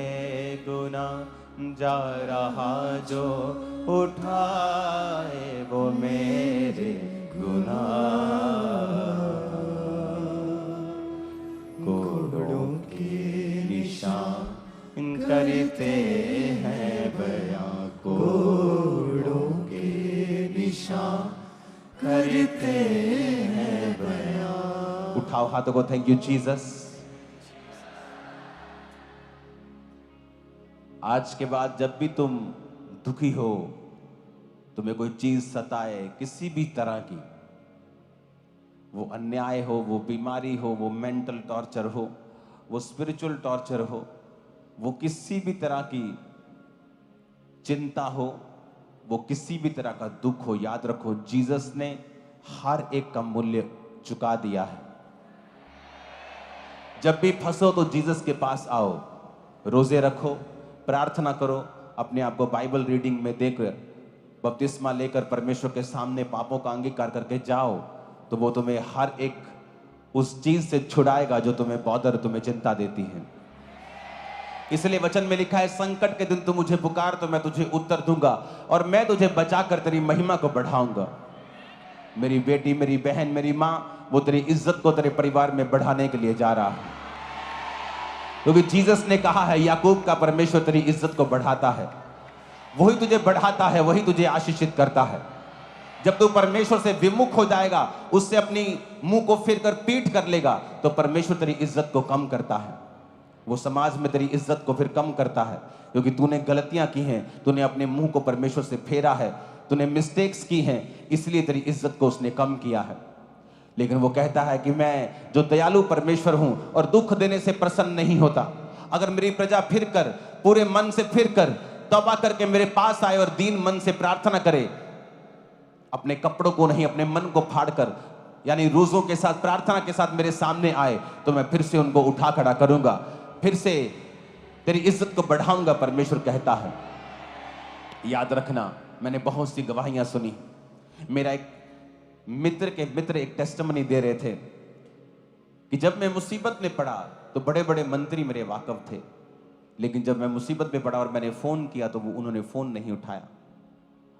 गुनाह जा रहा जो उठाए वो मेरे गुनाह कोड़ों के निशान करते हैं बयां कोड़ों के निशान करते हैं बयां उठाओ हाथों को थैंक यू जीसस आज के बाद जब भी तुम दुखी हो तुम्हें कोई चीज सताए किसी भी तरह की वो अन्याय हो वो बीमारी हो वो मेंटल टॉर्चर हो वो स्पिरिचुअल टॉर्चर हो वो किसी भी तरह की चिंता हो वो किसी भी तरह का दुख हो याद रखो जीसस ने हर एक का मूल्य चुका दिया है जब भी फंसो तो जीसस के पास आओ रोजे रखो प्रार्थना करो अपने आप को बाइबल रीडिंग में देकर बपतिस्मा लेकर परमेश्वर के सामने पापों का अंगीकार करके जाओ तो वो तुम्हें हर एक उस चीज से छुड़ाएगा जो तुम्हें बॉदर तुम्हें चिंता देती है इसलिए वचन में लिखा है संकट के दिन तू मुझे पुकार तो मैं तुझे उत्तर दूंगा और मैं तुझे बचाकर तेरी महिमा को बढ़ाऊंगा मेरी बेटी मेरी बहन मेरी माँ वो तेरी इज्जत को तेरे परिवार में बढ़ाने के लिए जा रहा है क्योंकि जीसस ने कहा है याकूब का परमेश्वर तेरी इज्जत को बढ़ाता है वही तुझे बढ़ाता है वही तुझे आशीषित करता है जब तू परमेश्वर से विमुख हो जाएगा उससे अपनी मुंह को फिर कर पीठ कर लेगा तो परमेश्वर तेरी इज्जत को कम करता है वो समाज में तेरी इज्जत को फिर कम करता है क्योंकि तूने गलतियां की हैं तूने अपने मुंह को परमेश्वर से फेरा है तूने मिस्टेक्स की हैं इसलिए तेरी इज्जत को उसने कम किया है लेकिन वो कहता है कि मैं जो दयालु परमेश्वर हूं और दुख देने से प्रसन्न नहीं होता अगर मेरी प्रजा फिर कर पूरे मन से फिर कर तौबा करके मेरे पास आए और दीन मन से प्रार्थना करे अपने कपड़ों को नहीं अपने मन को फाड़ कर यानी रोजों के साथ प्रार्थना के साथ मेरे सामने आए तो मैं फिर से उनको उठा खड़ा करूंगा फिर से तेरी इज्जत को बढ़ाऊंगा परमेश्वर कहता है याद रखना मैंने बहुत सी गवाहियां सुनी मेरा एक मित्र के मित्र एक टेस्टिमनी दे रहे थे कि जब मैं मुसीबत में पड़ा तो बड़े बड़े मंत्री मेरे वाकफ थे लेकिन जब मैं मुसीबत में पड़ा और मैंने फोन किया तो उन्होंने फोन नहीं उठाया।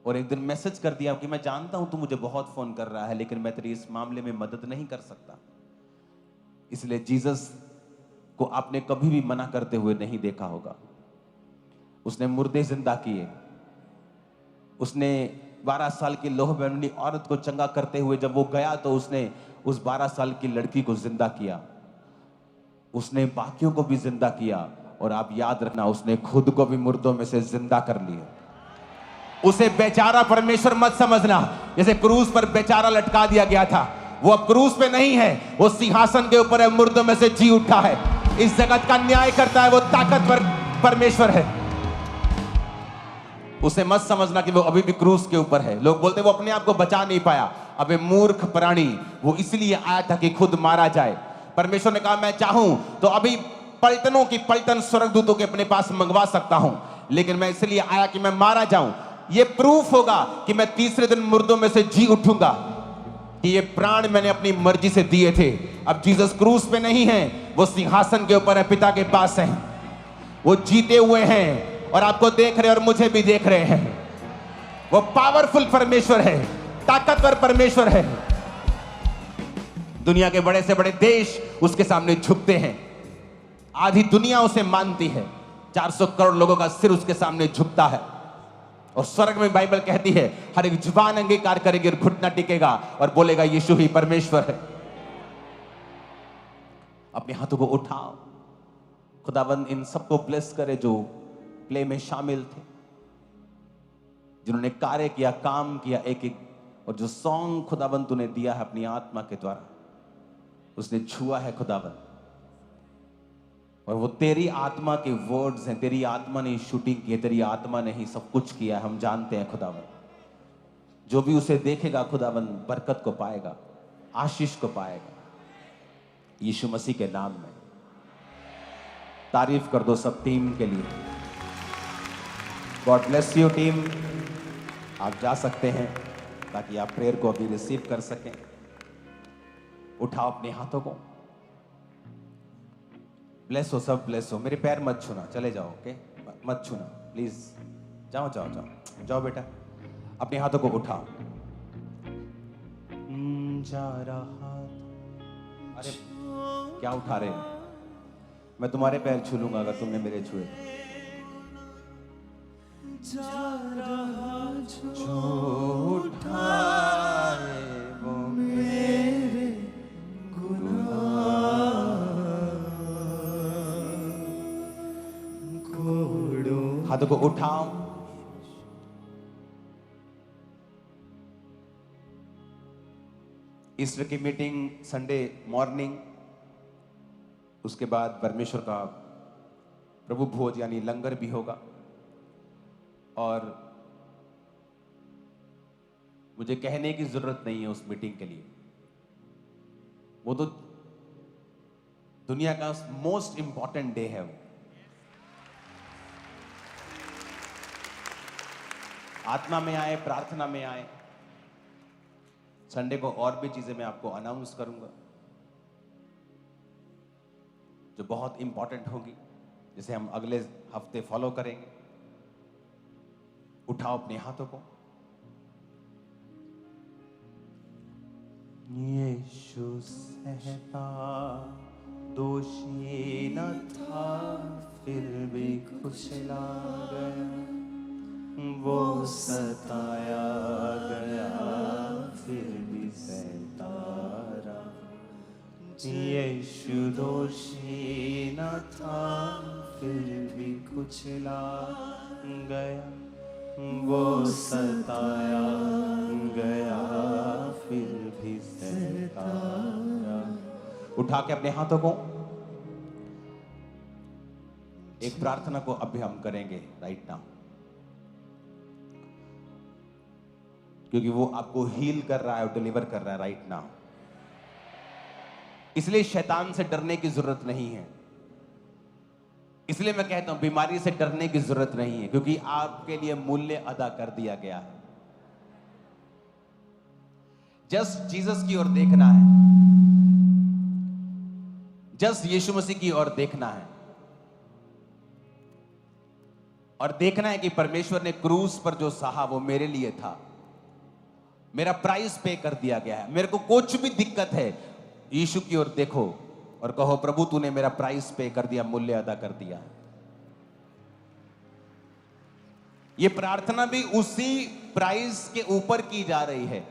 और एक दिन मैसेज कर दिया कि मैं जानता हूं तू मुझे बहुत फोन कर रहा है, लेकिन मैं तेरी इस मामले में मदद नहीं कर सकता। इसलिए जीसस को आपने कभी भी मना करते हुए नहीं देखा होगा। उसने मुर्दे जिंदा किए, उसने 12 साल की लोह बहनी औरत को चंगा करते हुए जब वो गया तो उसने उस 12 साल की लड़की को जिंदा किया, उसने बाकियों को भी जिंदा किया। और आप याद रखना, उसने खुद को भी मुर्दों में से जिंदा कर लिया। उसे बेचारा परमेश्वर मत समझना। जैसे क्रूस पर बेचारा लटका दिया गया था, वो अब क्रूस पे नहीं है, वो सिंहासन के ऊपर है, मुर्दों में से जी उठा है, इस जगत का न्याय करता है, वो ताकतवर परमेश्वर है। उसे मत समझना कि वो अभी भी क्रूस के ऊपर है। लोग बोलते वो अपने आप को बचा नहीं पाया। अबे मूर्ख प्राणी, वो इसलिए आया था कि खुद मारा जाए। परमेश्वर ने कहा मैं चाहूं तो अभी पलटनों की पलटन स्वर्गदूतों के अपने पास मंगवा सकता हूं, लेकिन मैं इसलिए आया कि मैं मारा जाऊं। ये प्रूफ होगा कि मैं तीसरे दिन मुर्दों में से जी उठूंगा, कि ये प्राण मैंने अपनी मर्जी से दिए थे। अब जीसस क्रूस पे नहीं है, वो सिंहासन के ऊपर है, पिता के पास है, वो जीते हुए हैं और आपको देख रहे हैं और मुझे भी देख रहे हैं। वो पावरफुल परमेश्वर है, ताकतवर परमेश्वर है। दुनिया के बड़े से बड़े देश उसके सामने झुकते हैं, आधी दुनिया उसे मानती है, 400 करोड़ लोगों का सिर उसके सामने झुकता है। और स्वर्ग में बाइबल कहती है हर एक जुबान अंगीकार करेगी और घुटना टिकेगा और बोलेगा यीशु ही परमेश्वर है। अपने हाथों को उठाओ, खुदाबंद इन सबको ब्लेस करे जो प्ले में शामिल थे, जिन्होंने कार्य किया, काम किया एक एक, और जो सॉन्ग खुदाबंद तूने दिया है अपनी आत्मा के द्वारा, उसने छुआ है खुदाबंद। और वो तेरी आत्मा के वर्ड्स हैं, तेरी आत्मा ने शूटिंग की है, तेरी आत्मा ने ही सब कुछ किया है, हम जानते हैं खुदाबंद। जो भी उसे देखेगा खुदाबंद बरकत को पाएगा, आशीष को पाएगा, यीशु मसीह के नाम में। तारीफ कर दो सब टीम के लिए। God bless you team. आप जा सकते हैं ताकि आप प्रेयर को अभी रिसीव कर सकें। उठाओ अपने हाथों को। ब्लेस हो सब, ब्लेस हो। मेरे पैर मत छूना, चले जाओ, ओके? मत छूना प्लीज। जाओ जाओ जाओ जाओ बेटा, अपने हाथों को उठाओ। जा रहा, अरे क्या उठा रहे हो? मैं तुम्हारे पैर छू लूंगा अगर तुमने मेरे छुए। जा रहा जो उठाए वो मेरे गुनाह, हाथों को उठाओ। ईस्टर की मीटिंग संडे मॉर्निंग, उसके बाद परमेश्वर का प्रभु भोज यानी लंगर भी होगा। और मुझे कहने की जरूरत नहीं है उस मीटिंग के लिए, वो तो दुनिया का मोस्ट इंपॉर्टेंट डे है। वो आत्मा में आए, प्रार्थना में आए। संडे को और भी चीजें मैं आपको अनाउंस करूंगा जो बहुत इंपॉर्टेंट होगी, जिसे हम अगले हफ्ते फॉलो करेंगे। उठाओ अपने हाथों को। यीशु सहता दोषी न था, फिर भी कुचला गया, वो सताया गया फिर भी सहता रहा। यीशु दोषी न था, फिर भी कुचला गया, वो सताया गया फिर भी सहता रहा। उठा के अपने हाथों को। एक प्रार्थना को अभी हम करेंगे राइट नाउ, क्योंकि वो आपको हील कर रहा है और डिलीवर कर रहा है राइट नाउ। इसलिए शैतान से डरने की जरूरत नहीं है। इसलिए मैं कहता हूं बीमारी से डरने की जरूरत नहीं है, क्योंकि आपके लिए मूल्य अदा कर दिया गया है। जस्ट जीसस की ओर देखना है, जस्ट यीशु मसीह की ओर देखना है। और देखना है कि परमेश्वर ने क्रूस पर जो सहा वो मेरे लिए था। मेरा प्राइस पे कर दिया गया है। मेरे को कुछ भी दिक्कत है, यीशु की ओर देखो और कहो, प्रभु तूने मेरा प्राइस पे कर दिया, मूल्य अदा कर दिया। ये प्रार्थना भी उसी प्राइस के ऊपर की जा रही है।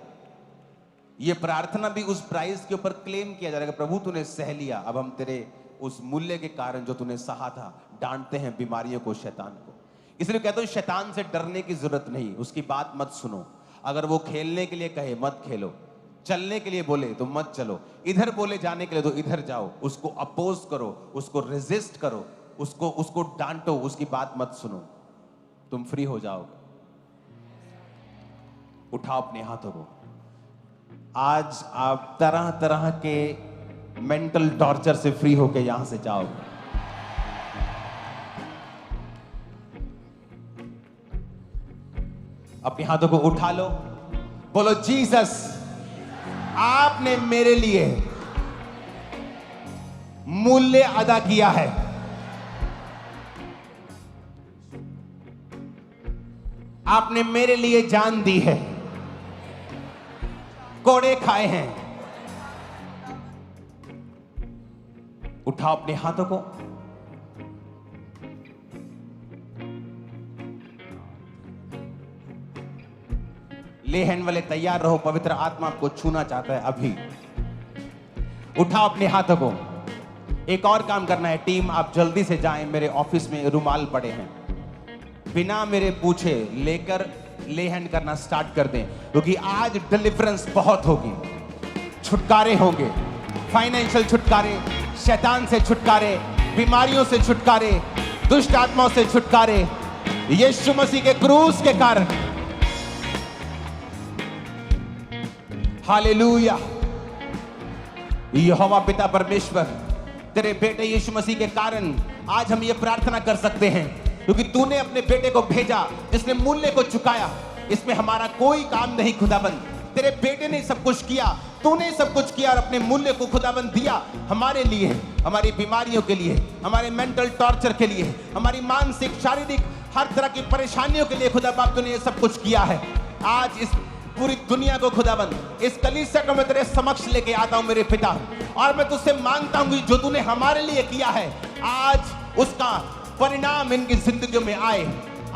ये प्रार्थना भी उस प्राइस के ऊपर क्लेम किया जा रहा है कि प्रभु तूने सह लिया, अब हम तेरे उस मूल्य के कारण जो तूने सहा था, डांटते हैं बीमारियों को, शैतान को। इसलिए कहता हूं शैतान से डरने की जरूरत नहीं, उसकी बात मत सुनो। अगर वो खेलने के लिए कहे मत खेलो, चलने के लिए बोले तो मत चलो, इधर बोले जाने के लिए तो इधर जाओ। उसको अपोज करो, उसको रेजिस्ट करो, उसको डांटो, उसकी बात मत सुनो, तुम फ्री हो जाओगे। उठाओ अपने हाथों को। आज आप तरह तरह के मेंटल टॉर्चर से फ्री होके यहां से जाओगे। अपने हाथों को उठा लो, बोलो जीसस, आपने मेरे लिए मूल्य अदा किया है। आपने मेरे लिए जान दी है, कोड़े खाए हैं। उठाओ अपने हाथों को। ले हैंड वाले तैयार रहो, पवित्र आत्मा आपको छूना चाहता है अभी। उठाओ अपने हाथों को। एक और काम करना है टीम, आप जल्दी से जाएं, मेरे ऑफिस में रुमाल पड़े हैं, बिना मेरे पूछे लेकर ले हैंड करना स्टार्ट कर दें, क्योंकि आज डिलीवरेंस बहुत होगी। छुटकारे होंगे, फाइनेंशियल छुटकारे, शैतान से छुटकारे, बीमारियों से छुटकारे, दुष्ट आत्माओं से छुटकारे, यीशु मसीह के क्रूस के कारण। हालेलुया। यहोवा पिता परमेश्वर, तेरे बेटे यीशु मसीह के कारण आज हम ये प्रार्थना कर सकते हैं, क्योंकि तूने अपने बेटे को भेजा जिसने मूल्य को चुकाया। इसमें हमारा कोई काम नहीं खुदाबंद, तेरे बेटे ने सब कुछ किया, तूने सब कुछ किया और अपने मूल्य को खुदाबंद दिया हमारे लिए, हमारी बीमारियों के लिए, हमारे मेंटल टॉर्चर के लिए, हमारी मानसिक शारीरिक हर तरह की परेशानियों के लिए खुदा बाप तूने ये सब कुछ किया है। आज इस पूरी दुनिया को खुदाबंद, इस कलीसिया को मैं तेरे समक्ष लेके आता हूं मेरे पिता, और मैं तुझसे मांगता हूं जो तूने हमारे लिए किया है आज उसका परिणाम इनकी जिंदगी में आए।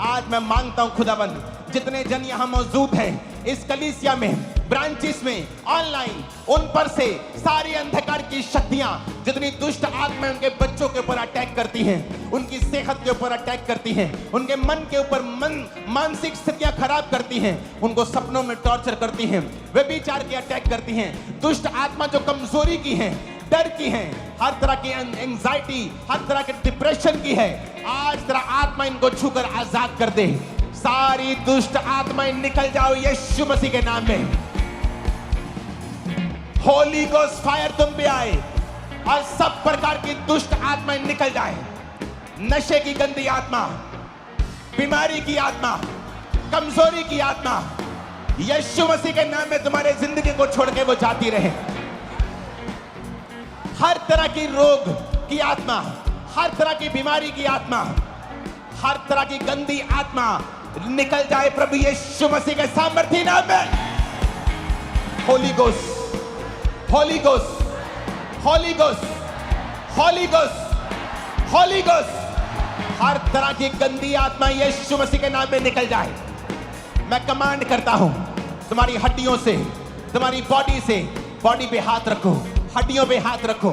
आज मैं मांगता हूं खुदाबंद, जितने जन यहां मौजूद हैं इस कलीसिया में, ब्रांचेस में, ऑनलाइन, उन पर से सारी अंधकार की शक्तियां, जितनी दुष्ट आत्माएं उनके बच्चों के ऊपर अटैक करती हैं, उनकी सेहत के ऊपर अटैक करती हैं, उनके मन के ऊपर मानसिक स्थितियां खराब करती हैं, उनको सपनों में टॉर्चर करती हैं, व्यभिचार की अटैक करती हैं, दुष्ट आत्मा जो कमजोरी की हैं, डर की हैं, हर तरह की एंजाइटी, हर तरह के डिप्रेशन की है, आज तेरा आत्मा इनको छूकर आजाद कर दे। सारी दुष्ट आत्माएं निकल जाओ यीशु मसीह के नाम में। होली गोस्ट फायर तुम पे आए और सब प्रकार की दुष्ट आत्माएं निकल जाए। नशे की गंदी आत्मा, बीमारी की आत्मा, कमजोरी की आत्मा, यीशु मसीह के नाम में तुम्हारे जिंदगी को छोड़ के वो जाती रहे। हर तरह की रोग की आत्मा, हर तरह की बीमारी की आत्मा, हर तरह की गंदी आत्मा निकल जाए प्रभु यीशु मसीह के सामर्थी नाम में। Holy ghost, holy ghost, holy ghost, holy ghost, holy ghost, हर तरह की गंदी आत्मा यीशु मसीह के नाम में निकल जाए। मैं कमांड करता हूं तुम्हारी हड्डियों से, तुम्हारी बॉडी से, बॉडी पे हाथ रखो, हड्डियों पे हाथ रखो,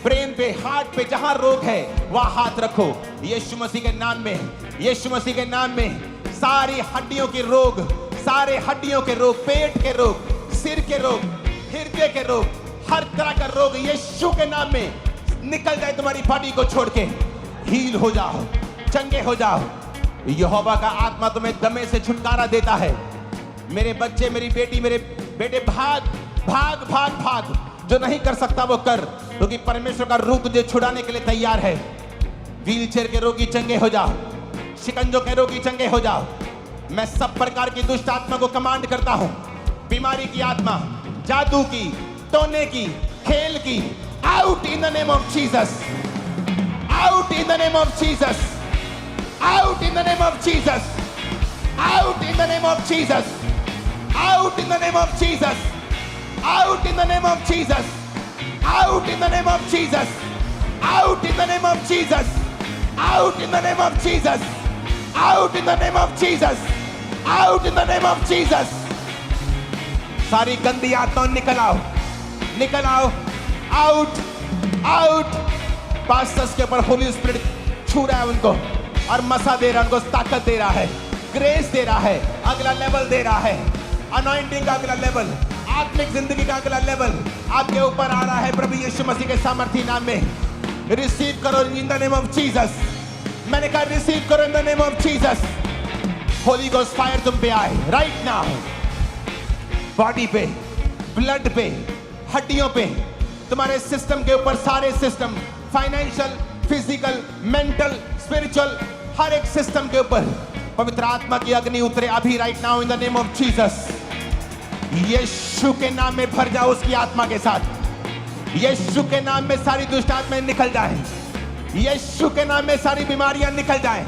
ब्रेन पे, हार्ट पे, जहां रोग है वहां हाथ रखो यीशु मसीह के नाम में। यीशु मसीह के नाम में सारी हड्डियों के रोग, सारे हड्डियों के रोग, पेट के रोग, सिर के रोग, हृदय के रोग, हर तरह का रोग यीशु के नाम में निकल जाए तुम्हारी बॉडी को छोड़ के। हील हो जाओ, चंगे हो जाओ। यहोवा का आत्मा तुम्हें दमे से छुटकारा देता है। मेरे बच्चे, मेरी बेटी, मेरे बेटे, भाग भाग भाग भाग, जो नहीं कर सकता वो कर, क्योंकि परमेश्वर का रूह तुझे छुड़ाने के लिए तैयार है। व्हीलचेयर के रोगी चंगे हो जाओ, शिकंजों के रोगी चंगे हो जाओ। मैं सब प्रकार की दुष्ट आत्मा को कमांड करता हूं, बीमारी की आत्मा, जादू की, टोने की, खेल की, out in the name of Jesus, out in the name of Jesus. Out in the name of Jesus. Out in the name of Jesus. Out in the name of Jesus. Out in the name of Jesus. Out in the name of Jesus. Out in the name of Jesus. Out in the name of Jesus. Out in the name of Jesus. Out in the name of Jesus. सारी गंदी आत्माओं निकल आओ, निकल आओ, out, out. Pastors के ऊपर Holi spirit छू रहा है उनको और मसा दे रहा है, उनको ताकत दे रहा है, ग्रेस दे रहा है, अगला लेवल दे रहा है, अनॉइंटिंग का अगला लेवल, आत्मिक जिंदगी का अगला लेवल आपके ऊपर आ रहा है प्रभु यीशु मसीह के सामर्थी नाम में। रिसीव करो in the name of Jesus. मैंने कहा रिसीव करो in the name of Jesus. Holy ghost fire तुम पे आए राइट नाउ, बॉडी पे, ब्लड पे, हड्डियों पे, तुम्हारे सिस्टम के ऊपर, सारे system, financial, physical, mental, spiritual, हर एक सिस्टम के ऊपर पवित्र आत्मा की अग्नि उतरे अभी right now in the name of Jesus. यीशु के नाम में भर जाओ उसकी आत्मा के साथ। यीशु के नाम में सारी दुष्ट आत्माएं निकल जाएं। यीशु के नाम में सारी बीमारियां निकल जाएं।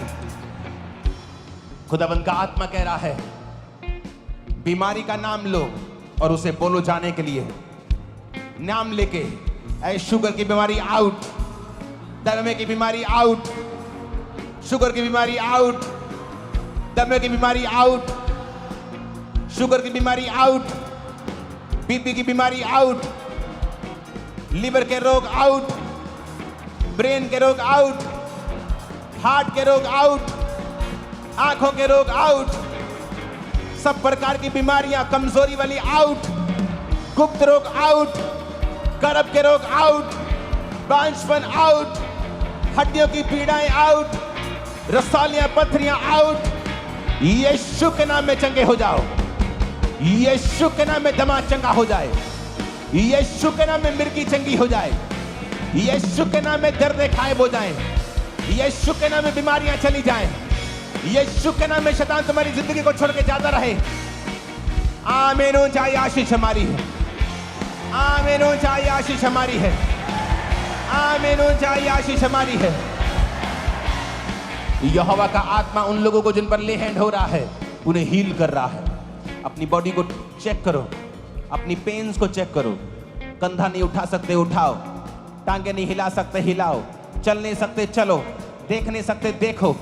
खुदावंद का आत्मा कह रहा है बीमारी का नाम लो और उसे बोलो जाने के लिए। नाम लेके ऐ शुगर की बीमारी आउट, दमे की बीमारी आउट, शुगर की बीमारी आउट, दमे की बीमारी आउट, शुगर की बीमारी आउट, बीपी की बीमारी आउट, लिवर के रोग आउट, ब्रेन के रोग आउट, हार्ट के रोग आउट, आंखों के रोग आउट, सब प्रकार की बीमारियां, कमजोरी वाली आउट, गुप्त रोग आउट, गर्भ के रोग आउट, बांझपन आउट, हड्डियों की पीड़ाएं आउट, रसौलियां, पथरियां आउट। यीशु के नाम में चंगे हो जाओ। यीशु के नाम में दमा चंगा हो जाए। यीशु के नाम में मिर्गी चंगी हो जाए। यीशु के नाम में दर्द गायब हो जाए। यीशु के नाम में बीमारियां चली जाएं। यीशु के नाम में शैतान तुम्हारी जिंदगी को छोड़ के जाता रहे। आमीन। ऊंचाई आशीष हमारी है। आमीन। ऊंचाई आशीष हमारी है। आमीन। ऊंचाई आशीष हमारी है। यहोवा का आत्मा उन लोगों को जिन पर ले हैंड हो रहा है उन्हें हील कर रहा है। अपनी बॉडी को चेक करो, अपनी पेन्स को चेक करो। कंधा नहीं उठा सकते उठाओ, टांगे नहीं हिला सकते हिलाओ, चल नहीं सकते चलो, देख नहीं सकते देखो।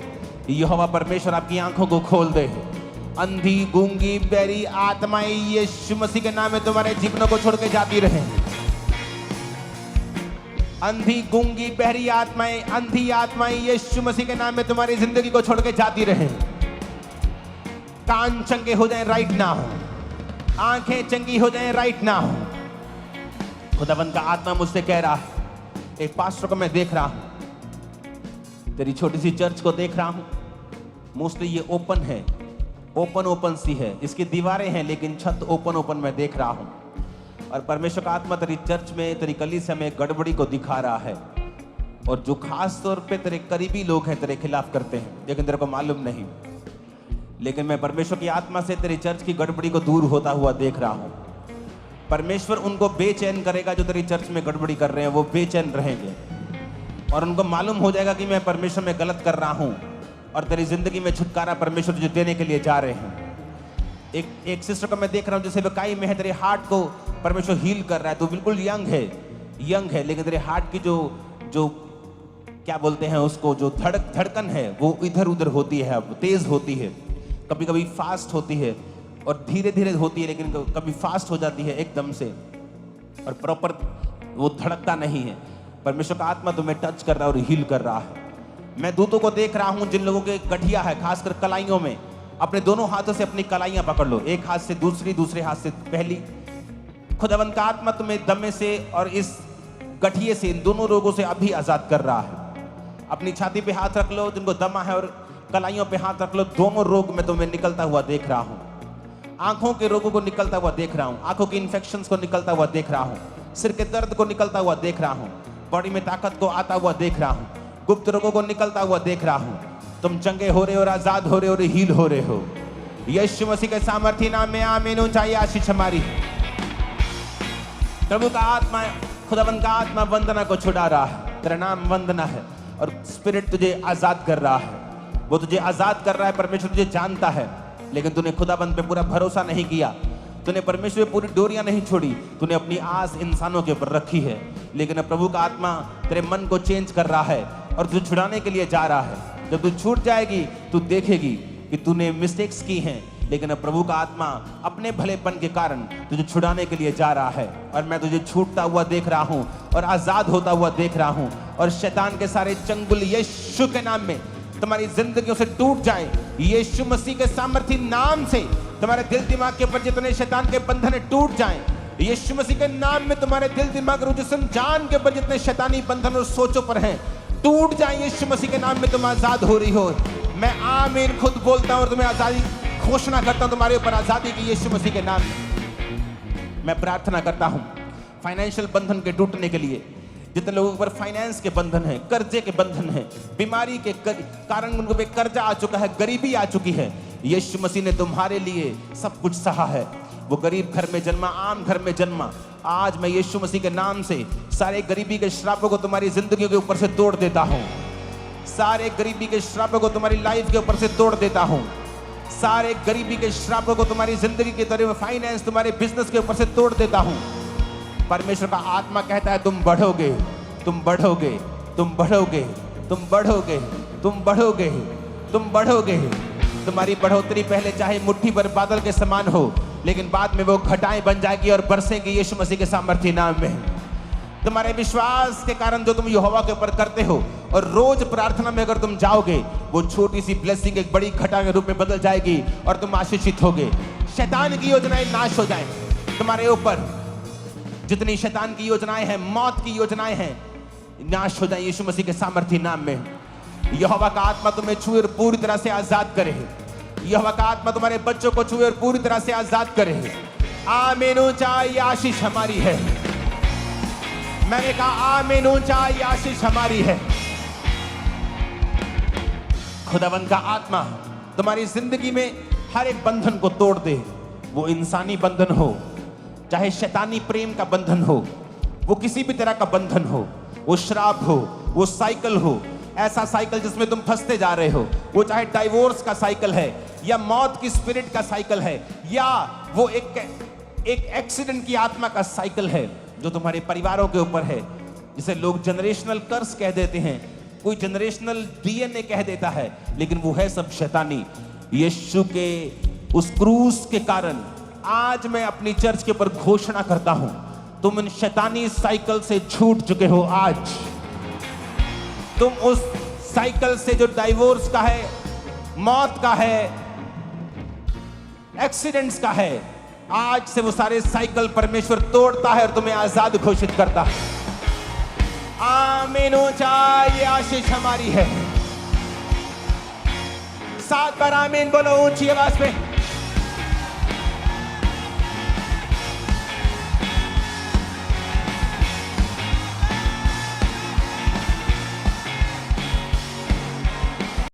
यहोवा परमेश्वर आपकी आंखों को खोल दे। अंधी, गूंगी, बहरी आत्माएं यीशु मसीह के नाम में तुम्हारे जीवनों को छोड़ के जाती रहे। अंधी, गूंगी, बहरी आत्माएं, अंधी आत्माएं यीशु मसीह के नाम में तुम्हारी जिंदगी को छोड़ के जाती रहे। कान चंगे हो जाएं राइट नाउ, आंखें चंगी हो जाएं राइट नाउ। खुदावंद का आत्मा मुझसे कह रहा है, एक पास्टर को मैं देख रहा हूं, तेरी छोटी सी चर्च को देख रहा हूं, मोस्टली ये ओपन है, ओपन सी है, इसकी दीवारें हैं लेकिन छत ओपन मैं देख रहा हूं। और परमेश्वर का आत्मा तेरी चर्च में, तेरी कलीसिया में गड़बड़ी को दिखा रहा है। और जो खास तौर पे तेरे करीबी लोग हैं तेरे खिलाफ करते हैं, लेकिन तेरे को मालूम नहीं। लेकिन मैं परमेश्वर की आत्मा से तेरी चर्च की गड़बड़ी को दूर होता हुआ देख रहा हूं। परमेश्वर उनको बेचैन करेगा जो तेरी चर्च में गड़बड़ी कर रहे हैं, वो बेचैन रहेंगे और उनको मालूम हो जाएगा कि मैं परमेश्वर में गलत कर रहा हूं और तेरी जिंदगी में छुटकारा परमेश्वर तुझे देने के लिए जा रहे हैं। एक सिस्टर को मैं देख रहा हूं जैसे बेकाई में है, तेरे हार्ट को परमेश्वर हील कर रहा है। तो बिल्कुल यंग है लेकिन तेरे हार्ट की जो क्या बोलते हैं उसको, जो धड़कन है वो इधर उधर होती है, अब तेज होती है, कभी कभी फास्ट होती है और धीरे धीरे होती है, लेकिन कभी फास्ट हो जाती है एकदम से और प्रॉपर वो धड़कता नहीं है। परमेश्वर का आत्मा तुम्हें टच कर रहा है और हील कर रहा है। मैं दूतों को देख रहा हूं जिन लोगों के गठिया है, खासकर कलाइयों में, अपने दोनों हाथों से अपनी कलाइयां पकड़ लो, एक हाथ से दूसरी, दूसरे हाथ से पहली। खुदावंद का आत्मा तुम्हें दमे से और इस गठिए से, इन दोनों रोगों से अभी आजाद कर रहा है। अपनी छाती पे हाथ रख लो जिनको दमा है और कलाइयों पे हाथ रख लो। दोनों रोग मैं तुम्हें निकलता हुआ देख रहा हूं। आंखों के रोगों को निकलता हुआ देख रहा हूं, आंखों के इन्फेक्शंस को निकलता हुआ देख रहा हूं, सिर के दर्द को निकलता हुआ देख रहा हूं, बॉडी में ताकत को आता हुआ देख रहा हूं, गुप्त रोगों को निकलता हुआ देख रहा हूं। तुम चंगे हो रहे हो और आजाद हो रहे हो और हील हो रहे हो यीशु मसीह के सामर्थी नाम में। आमीन। ऊंचाई आशीष हमारी। प्रभु का आत्मा, खुदावंद का आत्मा वंदना को छुड़ा रहा है। तेरा नाम वंदना है और स्पिरिट तुझे आजाद कर रहा है। वो तुझे आजाद कर रहा है, परमेश्वर तुझे जानता है, लेकिन तूने खुदाबंद पे पूरा भरोसा नहीं किया, तूने परमेश्वर पे पूरी डोरियां नहीं छोड़ी, तूने अपनी आस इंसानों के ऊपर रखी है। लेकिन अब प्रभु का आत्मा तेरे मन को चेंज कर रहा है और तुझे छुड़ाने के लिए जा रहा है। जब तू छूट जाएगी तू देखेगी कि तूने मिस्टेक्स की हैं, लेकिन अब प्रभु का आत्मा अपने भलेपन के कारण तुझे छुड़ाने के लिए जा रहा है। और मैं तुझे छूटता हुआ देख रहा हूं और आजाद होता हुआ देख रहा हूं, और शैतान के सारे चंगुल यीशु के नाम में तुम्हारी जिंदगियों से टूट जाए। यीशु मसीह के सामर्थी नाम से तुम्हारे दिल दिमाग के ऊपर जितने शैतान के बंधन टूट जाएं। यीशु मसीह के नाम में तुम्हारे दिल दिमाग और जिस्म जान के ऊपर जितने शैतानी बंधन और सोचों पर हैं टूट जाएं। यीशु मसीह के नाम में तुम आजाद हो रही हो। मैं आमीन खुद बोलता हूं और तुम्हें आजादी घोषणा करता हूं, तुम्हारे ऊपर आजादी की यीशु मसीह के नाम में। मैं प्रार्थना करता हूं फाइनेंशियल बंधन के टूटने के लिए। जितने लोगों पर फाइनेंस के बंधन है, कर्जे के बंधन है, बीमारी के कारण उनको पे कर्जा आ चुका है, गरीबी आ चुकी है, यीशु मसीह ने तुम्हारे लिए सब कुछ सहा है। वो गरीब घर में जन्मा, आम घर में जन्मा। आज मैं यीशु मसीह के नाम से सारे गरीबी के श्रापों को तुम्हारी जिंदगी के ऊपर से तोड़ देता हूं। सारे गरीबी के श्रापों को तुम्हारी लाइफ के ऊपर से तोड़ देता हूं। सारे गरीबी के श्रापों को तुम्हारी जिंदगी के तरह फाइनेंस, तुम्हारे बिजनेस के ऊपर से तोड़ देता हूं। परमेश्वर का आत्मा कहता है तुम बढ़ोगे, तुम बढ़ोगे, तुम बढ़ोगे, तुम बढ़ोगे, तुम बढ़ोगे, तुम बढ़ोगे। तुम्हारी बढ़ोतरी पहले चाहे मुट्ठी भर बादल के समान हो, लेकिन बाद में वो घटाएं बन जाएगी और बरसेंगी यीशु मसीह के सामर्थी नाम में। तुम्हारे विश्वास के कारण जो तुम यहोवा के ऊपर करते हो और रोज प्रार्थना में अगर तुम जाओगे, वो छोटी सी ब्लेसिंग एक बड़ी घटा के रूप में बदल जाएगी और तुम आशीषित होगे। शैतान की योजनाएं नाश हो जाएं तुम्हारे ऊपर। जितनी शैतान की योजनाएं हैं, मौत की योजनाएं हैं, नाश हो जाएं यीशु मसीह के सामर्थी नाम में। यहोवा का आत्मा तुम्हें छुए और पूरी तरह से आजाद करे। यहोवा का आत्मा तुम्हारे बच्चों को छुए और पूरी तरह से आजाद करे। आमीन। ऊंचा ये आशीष हमारी है। मैंने कहा आमीन। ऊंचा ये आशीष हमारी है। खुदावंद का आत्मा तुम्हारी जिंदगी में हर एक बंधन को तोड़ दे। वो इंसानी बंधन हो, चाहे शैतानी प्रेम का बंधन हो, वो किसी भी तरह का बंधन हो, वो श्राप हो, वो साइकिल हो, ऐसा साइकिल जिसमें तुम फंसते जा रहे हो, वो चाहे डाइवोर्स का साइकिल है या मौत की स्पिरिट का साइकिल है या वो एक एक्सीडेंट की आत्मा का साइकिल है जो तुम्हारे परिवारों के ऊपर है, जिसे लोग जनरेशनल कर्स कह देते हैं, कोई जनरेशनल डीएनए कह देता है, लेकिन वो है सब शैतानी। यीशु के उस क्रूस के कारण आज मैं अपनी चर्च के ऊपर घोषणा करता हूं, तुम इन शैतानी साइकिल से छूट चुके हो। आज तुम उस साइकिल से जो डाइवोर्स का है, मौत का है, एक्सीडेंट्स का है, आज से वो सारे साइकिल परमेश्वर तोड़ता है और तुम्हें आजाद घोषित करता है। आमीन। ऊंचा ये आशीष हमारी है। 7 बार आमीन बोलो ऊंची आवाज में।